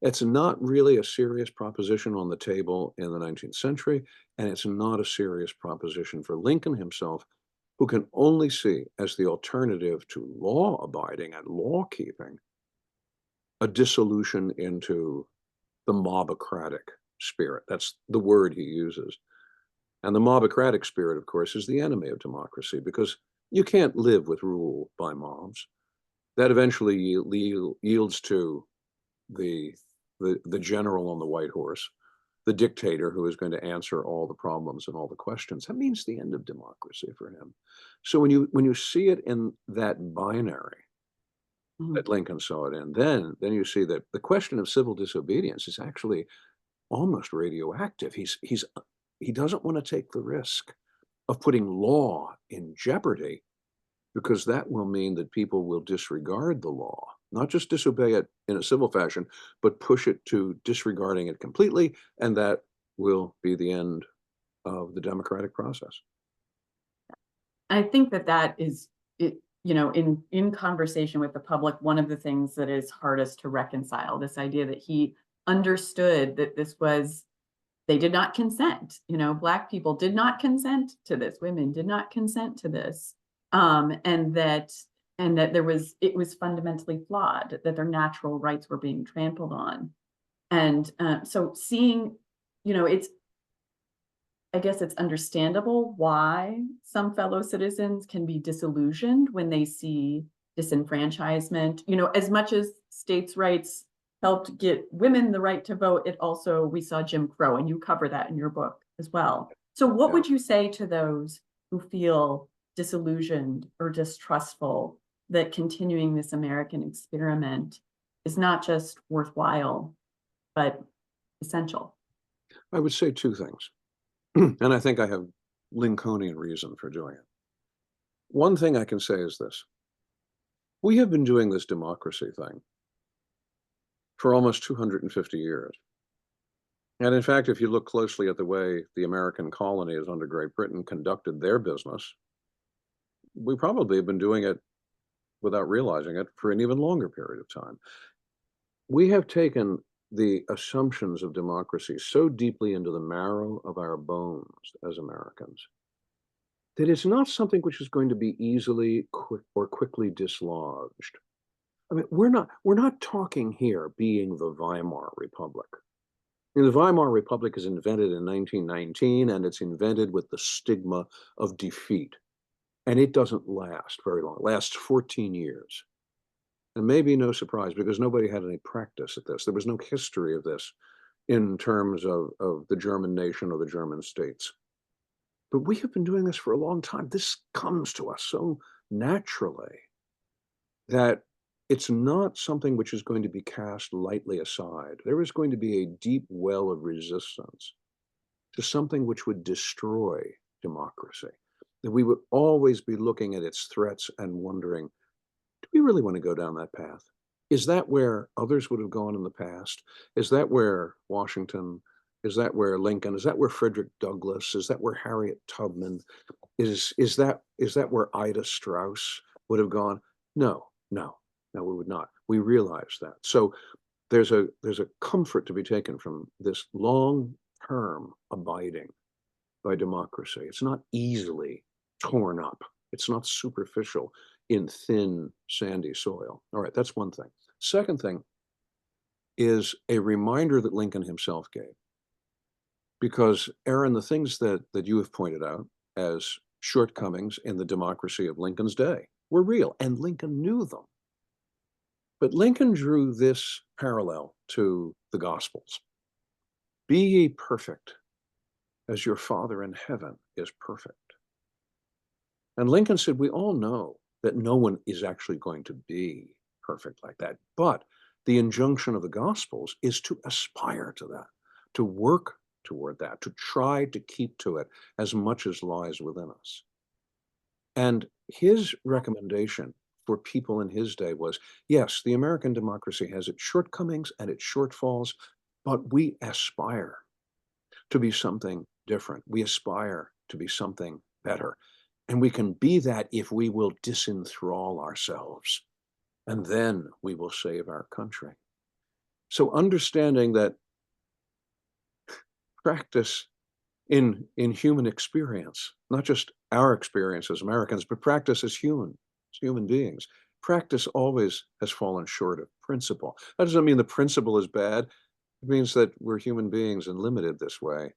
It's not really a serious proposition on the table in the 19th century, and it's not a serious proposition for Lincoln himself, who can only see as the alternative to law abiding and law keeping a dissolution into the mobocratic spirit. That's the word he uses. And the mobocratic spirit, of course, is the enemy of democracy, because You can't live with rule by mobs. That eventually yields to the general on the white horse, the dictator who is going to answer all the problems and all the questions. That means the end of democracy for him. So when you see it in that binary Mhm. that Lincoln saw it in, then you see that the question of civil disobedience is actually almost radioactive. He doesn't want to take the risk of putting law in jeopardy, because that will mean that people will disregard the law, not just disobey it in a civil fashion, but push it to disregarding it completely, and that will be the end of the democratic process. I think that that is it, in conversation with the public, one of the things that is hardest to reconcile, this idea that he understood that this was, they did not consent. Black people did not consent to this. Women did not consent to this. And that it was fundamentally flawed, that their natural rights were being trampled on. And so seeing, it's, I guess it's understandable why some fellow citizens can be disillusioned when they see disenfranchisement. As much as states' rights helped get women the right to vote, we saw Jim Crow, and you cover that in your book as well. So what Yeah. would you say to those who feel disillusioned or distrustful that continuing this American experiment is not just worthwhile, but essential? I would say two things, and I think I have Lincolnian reason for doing it. One thing I can say is this: we have been doing this democracy thing for almost 250 years. And in fact, if you look closely at the way the American colonies under Great Britain conducted their business, we probably have been doing it without realizing it for an even longer period of time. We have taken the assumptions of democracy so deeply into the marrow of our bones as Americans that it's not something which is going to be easily quickly dislodged. I mean, we're not talking here being the Weimar Republic. I mean, the Weimar Republic is invented in 1919, and it's invented with the stigma of defeat. And it doesn't last very long. It lasts 14 years. And maybe no surprise, because nobody had any practice at this. There was no history of this in terms of the German nation or the German states. But we have been doing this for a long time. This comes to us so naturally that it's not something which is going to be cast lightly aside. There is going to be a deep well of resistance to something which would destroy democracy. That we would always be looking at its threats and wondering, do we really want to go down that path? Is that where others would have gone in the past? Is that where Washington, is that where Lincoln, is that where Frederick Douglass, is that where Harriet Tubman, is that where Ida Strauss would have gone? No, no, no, we would not. We realize that. So there's a comfort to be taken from this long-term abiding by democracy. It's not easily torn up. It's not superficial in thin, sandy soil. All right, that's one thing. Second thing is a reminder that Lincoln himself gave. Because, Aaron, the things that you have pointed out as shortcomings in the democracy of Lincoln's day were real, and Lincoln knew them. But Lincoln drew this parallel to the Gospels. Be ye perfect as your Father in heaven is perfect. And Lincoln said, we all know that no one is actually going to be perfect like that. But the injunction of the Gospels is to aspire to that, to work toward that, to try to keep to it as much as lies within us. And his recommendation for people in his day was, yes, the American democracy has its shortcomings and its shortfalls, but we aspire to be something different. We aspire to be something better. And we can be that if we will disenthrall ourselves, and then we will save our country. So understanding that practice in human experience, not just our experience as Americans, but practice as human beings. Practice always has fallen short of principle. That doesn't mean the principle is bad. It means that we're human beings and limited this way.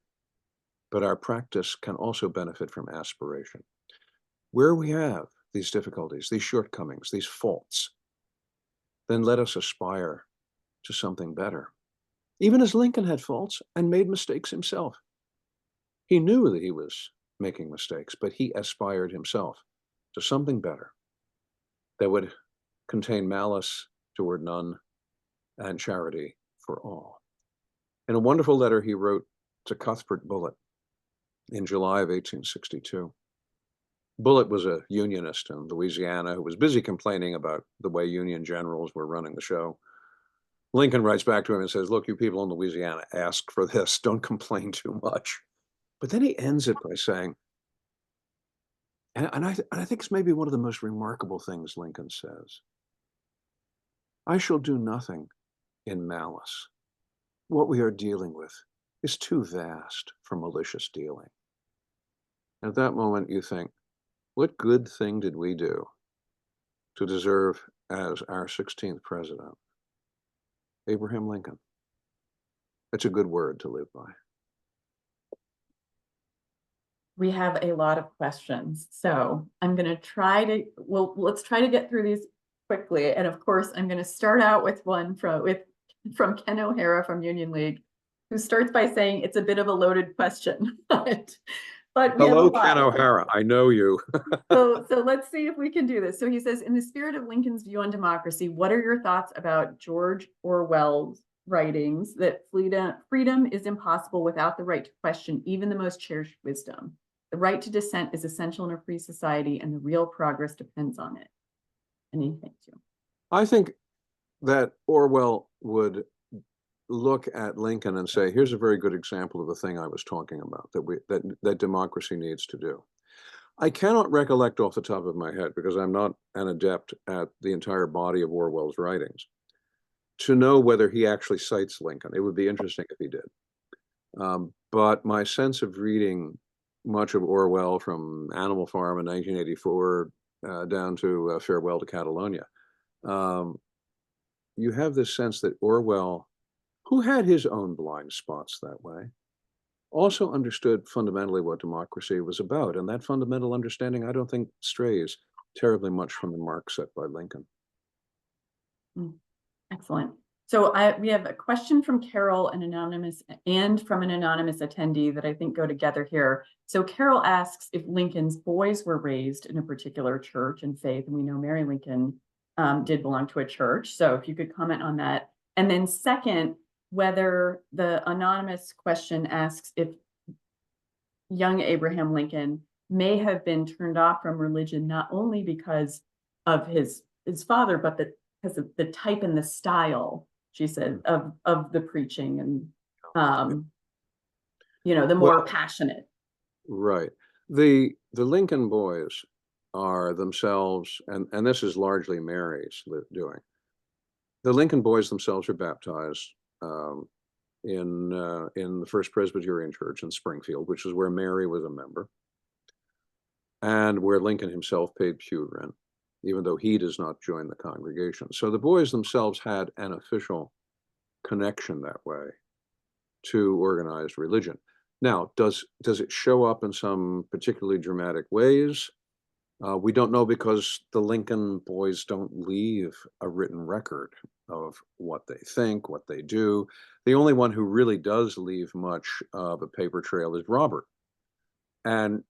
But our practice can also benefit from aspiration. Where we have these difficulties, these shortcomings, these faults, then let us aspire to something better. Even as Lincoln had faults and made mistakes himself. He knew that he was making mistakes, but he aspired himself to something better that would contain malice toward none and charity for all. In a wonderful letter he wrote to Cuthbert Bullitt in July of 1862. Bullitt was a Unionist in Louisiana who was busy complaining about the way Union generals were running the show. Lincoln writes back to him and says, look, you people in Louisiana asked for this. Don't complain too much. But then he ends it by saying, and I think it's maybe one of the most remarkable things Lincoln says, I shall do nothing in malice. What we are dealing with is too vast for malicious dealing. At that moment, you think, what good thing did we do to deserve as our 16th president? Abraham Lincoln. That's a good word to live by. We have a lot of questions, so I'm going to try to, let's try to get through these quickly. And of course, I'm going to start out with one from Ken O'Hara from Union League, who starts by saying it's a bit of a loaded question, but we have a Hello, lot. Ken O'Hara. I know you. So let's see if we can do this. So he says, in the spirit of Lincoln's view on democracy, what are your thoughts about George Orwell's writings that freedom is impossible without the right to question even the most cherished wisdom? The right to dissent is essential in a free society, and the real progress depends on it. Anything to? I think that Orwell would look at Lincoln and say, here's a very good example of the thing I was talking about, that democracy needs to do. I cannot recollect off the top of my head, because I'm not an adept at the entire body of Orwell's writings, to know whether he actually cites Lincoln. It would be interesting if he did. But my sense of reading much of Orwell, from Animal Farm in 1984 down to Farewell to Catalonia, you have this sense that Orwell, who had his own blind spots that way, also understood fundamentally what democracy was about. And that fundamental understanding, I don't think, strays terribly much from the mark set by Lincoln. Excellent. So we have a question from Carol, an anonymous, and from an anonymous attendee that I think go together here. So Carol asks if Lincoln's boys were raised in a particular church and faith, and we know Mary Lincoln did belong to a church. So if you could comment on that. And then second, whether the anonymous question asks if young Abraham Lincoln may have been turned off from religion, not only because of his father, but because of the type and the style, she said, of the preaching and, the more passionate. Right. The Lincoln boys are themselves, and this is largely Mary's doing. The Lincoln boys themselves are baptized in the First Presbyterian Church in Springfield, which is where Mary was a member, and where Lincoln himself paid pew rent, even though he does not join the congregation. So the boys themselves had an official connection that way to organized religion. Now, does it show up in some particularly dramatic ways? We don't know, because the Lincoln boys don't leave a written record of what they think, what they do. The only one who really does leave much of a paper trail is Robert. And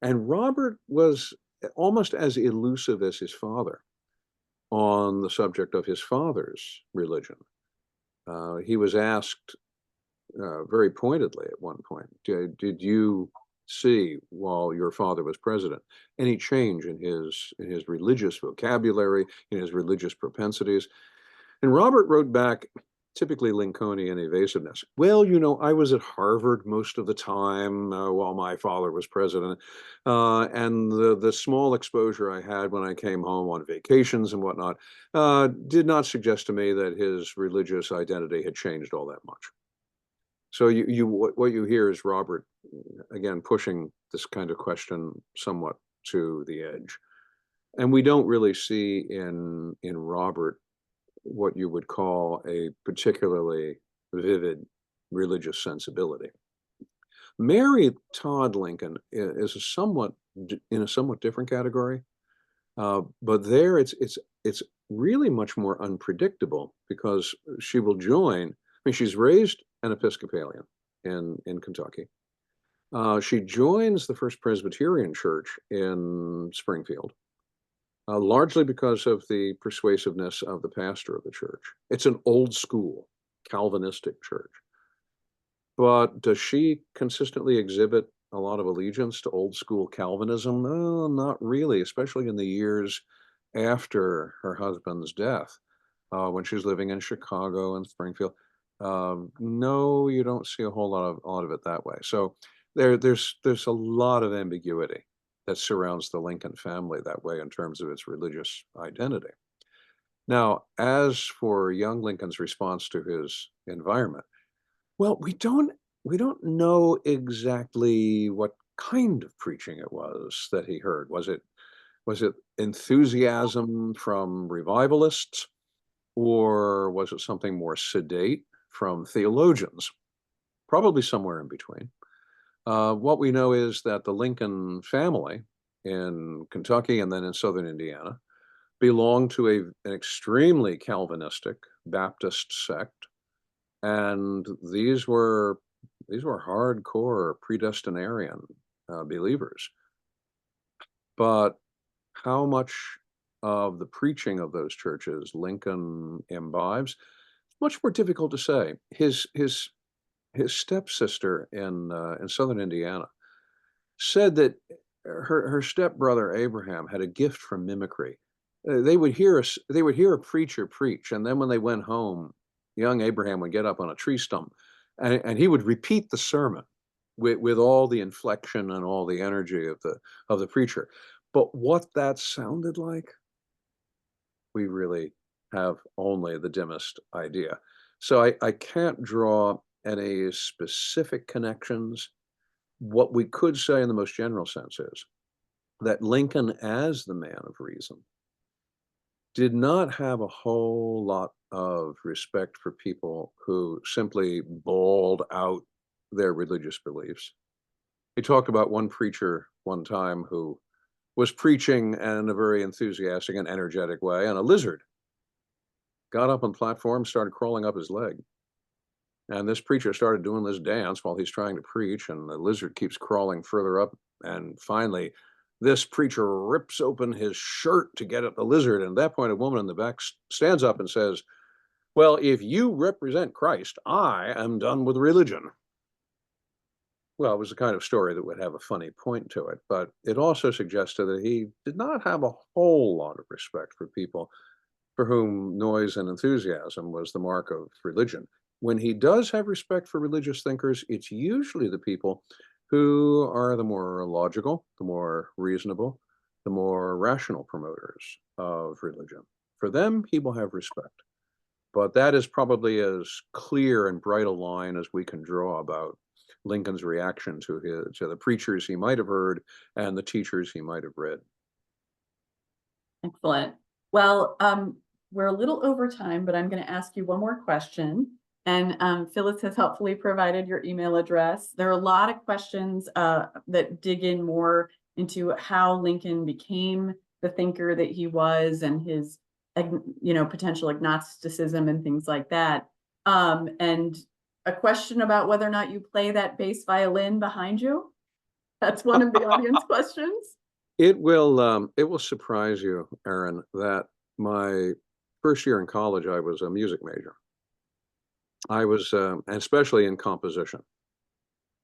Robert was almost as elusive as his father on the subject of his father's religion. He was asked very pointedly at one point, did you see, while your father was president, any change in his religious vocabulary, in his religious propensities? And Robert wrote back, typically Lincolnian evasiveness. Well, I was at Harvard most of the time while my father was president, and the small exposure I had when I came home on vacations and whatnot did not suggest to me that his religious identity had changed all that much. So what you hear is Robert, again, pushing this kind of question somewhat to the edge. And we don't really see in Robert what you would call a particularly vivid religious sensibility. Mary Todd Lincoln is in a somewhat different category. But there it's really much more unpredictable because she will join. I mean, she's raised an Episcopalian in Kentucky. She joins the First Presbyterian Church in Springfield, largely because of the persuasiveness of the pastor of the church. It's an old school Calvinistic church. But does she consistently exhibit a lot of allegiance to old school Calvinism? No, not really, especially in the years after her husband's death, when she's living in Chicago and Springfield. No, you don't see a whole lot of it that way. So there's a lot of ambiguity that surrounds the Lincoln family that way in terms of its religious identity. Now, as for young Lincoln's response to his environment, well, we don't know exactly what kind of preaching it was that he heard. Was it enthusiasm from revivalists, or was it something more sedate from theologians? Probably somewhere in between. What we know is that the Lincoln family in Kentucky and then in southern Indiana belonged to an extremely Calvinistic Baptist sect, and these were hardcore predestinarian believers. But how much of the preaching of those churches Lincoln imbibes, much more difficult to say. His stepsister in southern Indiana said that her stepbrother Abraham had a gift for mimicry. They would hear a preacher preach, and then when they went home, young Abraham would get up on a tree stump, and he would repeat the sermon with all the inflection and all the energy of the preacher. But what that sounded like, we really have only the dimmest idea. So I can't draw any specific connections. What we could say in the most general sense is that Lincoln, as the man of reason, did not have a whole lot of respect for people who simply bawled out their religious beliefs. He talked about one preacher one time who was preaching in a very enthusiastic and energetic way, and a lizard got up on the platform, started crawling up his leg. And this preacher started doing this dance while he's trying to preach, and the lizard keeps crawling further up. And finally, this preacher rips open his shirt to get at the lizard. And at that point, a woman in the back stands up and says, "Well, if you represent Christ, I am done with religion." Well, it was the kind of story that would have a funny point to it, but it also suggested that he did not have a whole lot of respect for people for whom noise and enthusiasm was the mark of religion. When he does have respect for religious thinkers, it's usually the people who are the more logical, the more reasonable, the more rational promoters of religion. For them, he will have respect. But that is probably as clear and bright a line as we can draw about Lincoln's reaction to the preachers he might have heard and the teachers he might have read. Excellent. Well, we're a little over time, but I'm going to ask you one more question. And Phyllis has helpfully provided your email address. There are a lot of questions that dig in more into how Lincoln became the thinker that he was, and his, potential agnosticism and things like that. And a question about whether or not you play that bass violin behind you. That's one of the audience questions. It will surprise you, Aaron, that my first year in college, I was a music major. I was, especially in composition,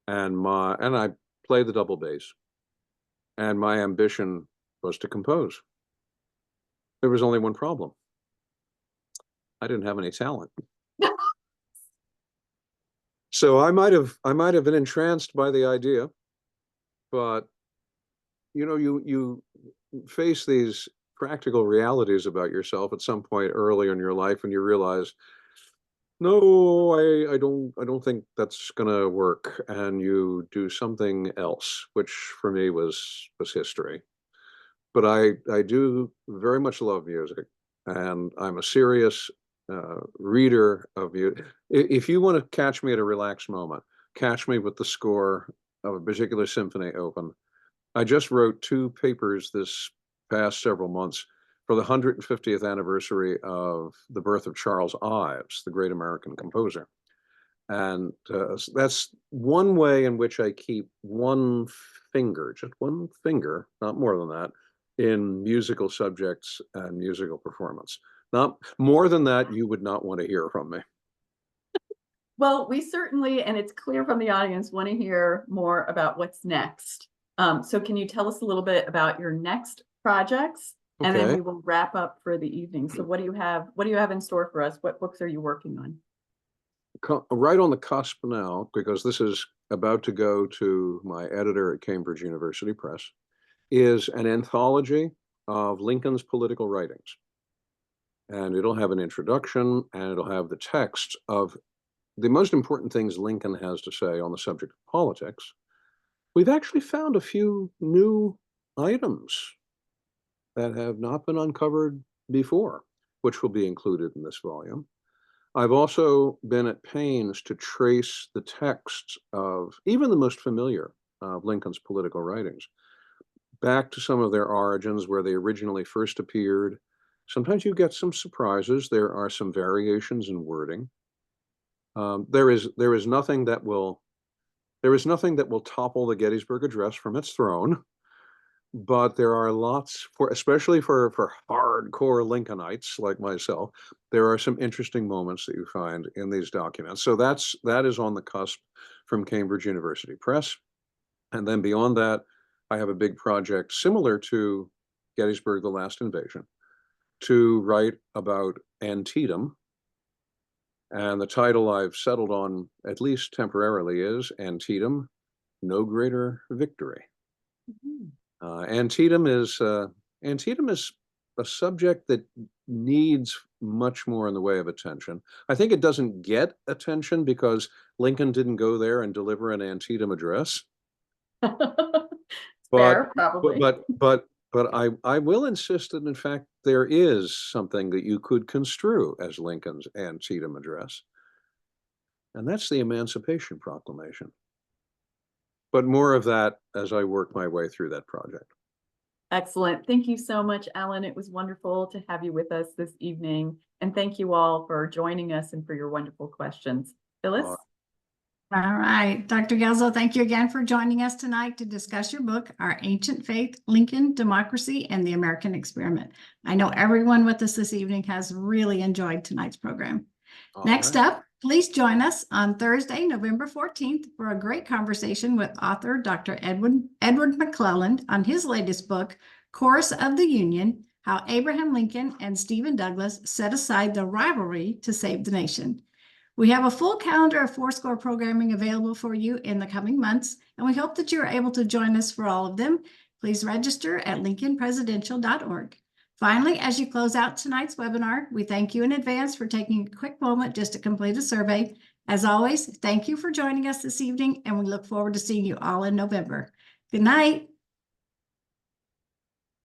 and I played the double bass, and my ambition was to compose. There was only one problem: I didn't have any talent. So I might have been entranced by the idea, but you face these practical realities about yourself at some point early in your life, and you realize, no, I don't think that's gonna work, and you do something else, which for me was history. But I do very much love music, and I'm a serious reader of music. If you want to catch me at a relaxed moment, catch me with the score of a particular symphony open. I just wrote 2 papers this past several months for the 150th anniversary of the birth of Charles Ives, the great American composer. And that's one way in which I keep one finger, just one finger, not more than that, in musical subjects and musical performance. Not more than that, you would not want to hear from me. Well, we certainly, and it's clear from the audience, want to hear more about what's next. So can you tell us a little bit about your next projects? And then Okay. we will wrap up for the evening. So what do you have? What do you have in store for us? What books are you working on? Right on the cusp now, because this is about to go to my editor at Cambridge University Press, is an anthology of Lincoln's political writings. And it'll have an introduction, and it'll have the text of the most important things Lincoln has to say on the subject of politics. We've actually found a few new items that have not been uncovered before, which will be included in this volume. I've also been at pains to trace the texts of even the most familiar of Lincoln's political writings back to some of their origins, where they originally first appeared. Sometimes you get some surprises. There are some variations in wording. There is nothing that will topple the Gettysburg Address from its throne, but there are lots, especially for hardcore Lincolnites like myself, there are some interesting moments that you find in these documents. So that is on the cusp from Cambridge University Press. And then beyond that, I have a big project similar to Gettysburg, The Last Invasion, to write about Antietam. And the title I've settled on, at least temporarily, is Antietam, No Greater Victory. Mhm. Antietam is a subject that needs much more in the way of attention. I think it doesn't get attention because Lincoln didn't go there and deliver an Antietam address. Fair, probably. But I will insist that in fact there is something that you could construe as Lincoln's Antietam address, and that's the Emancipation Proclamation. But more of that as I work my way through that project. Excellent. Thank you so much, Alan. It was wonderful to have you with us this evening. And thank you all for joining us and for your wonderful questions. Phyllis? All right, Dr. Guelzo, thank you again for joining us tonight to discuss your book, Our Ancient Faith, Lincoln, Democracy, and the American Experiment. I know everyone with us this evening has really enjoyed tonight's program. Next up, please join us on Thursday, November 14th for a great conversation with author Dr. Edward McClelland on his latest book, Chorus of the Union, How Abraham Lincoln and Stephen Douglas Set Aside the Rivalry to Save the Nation. We have a full calendar of Fourscore programming available for you in the coming months, and we hope that you are able to join us for all of them. Please register at lincolnpresidential.org. Finally, as you close out tonight's webinar, we thank you in advance for taking a quick moment just to complete a survey. As always, thank you for joining us this evening, and we look forward to seeing you all in November. Good night.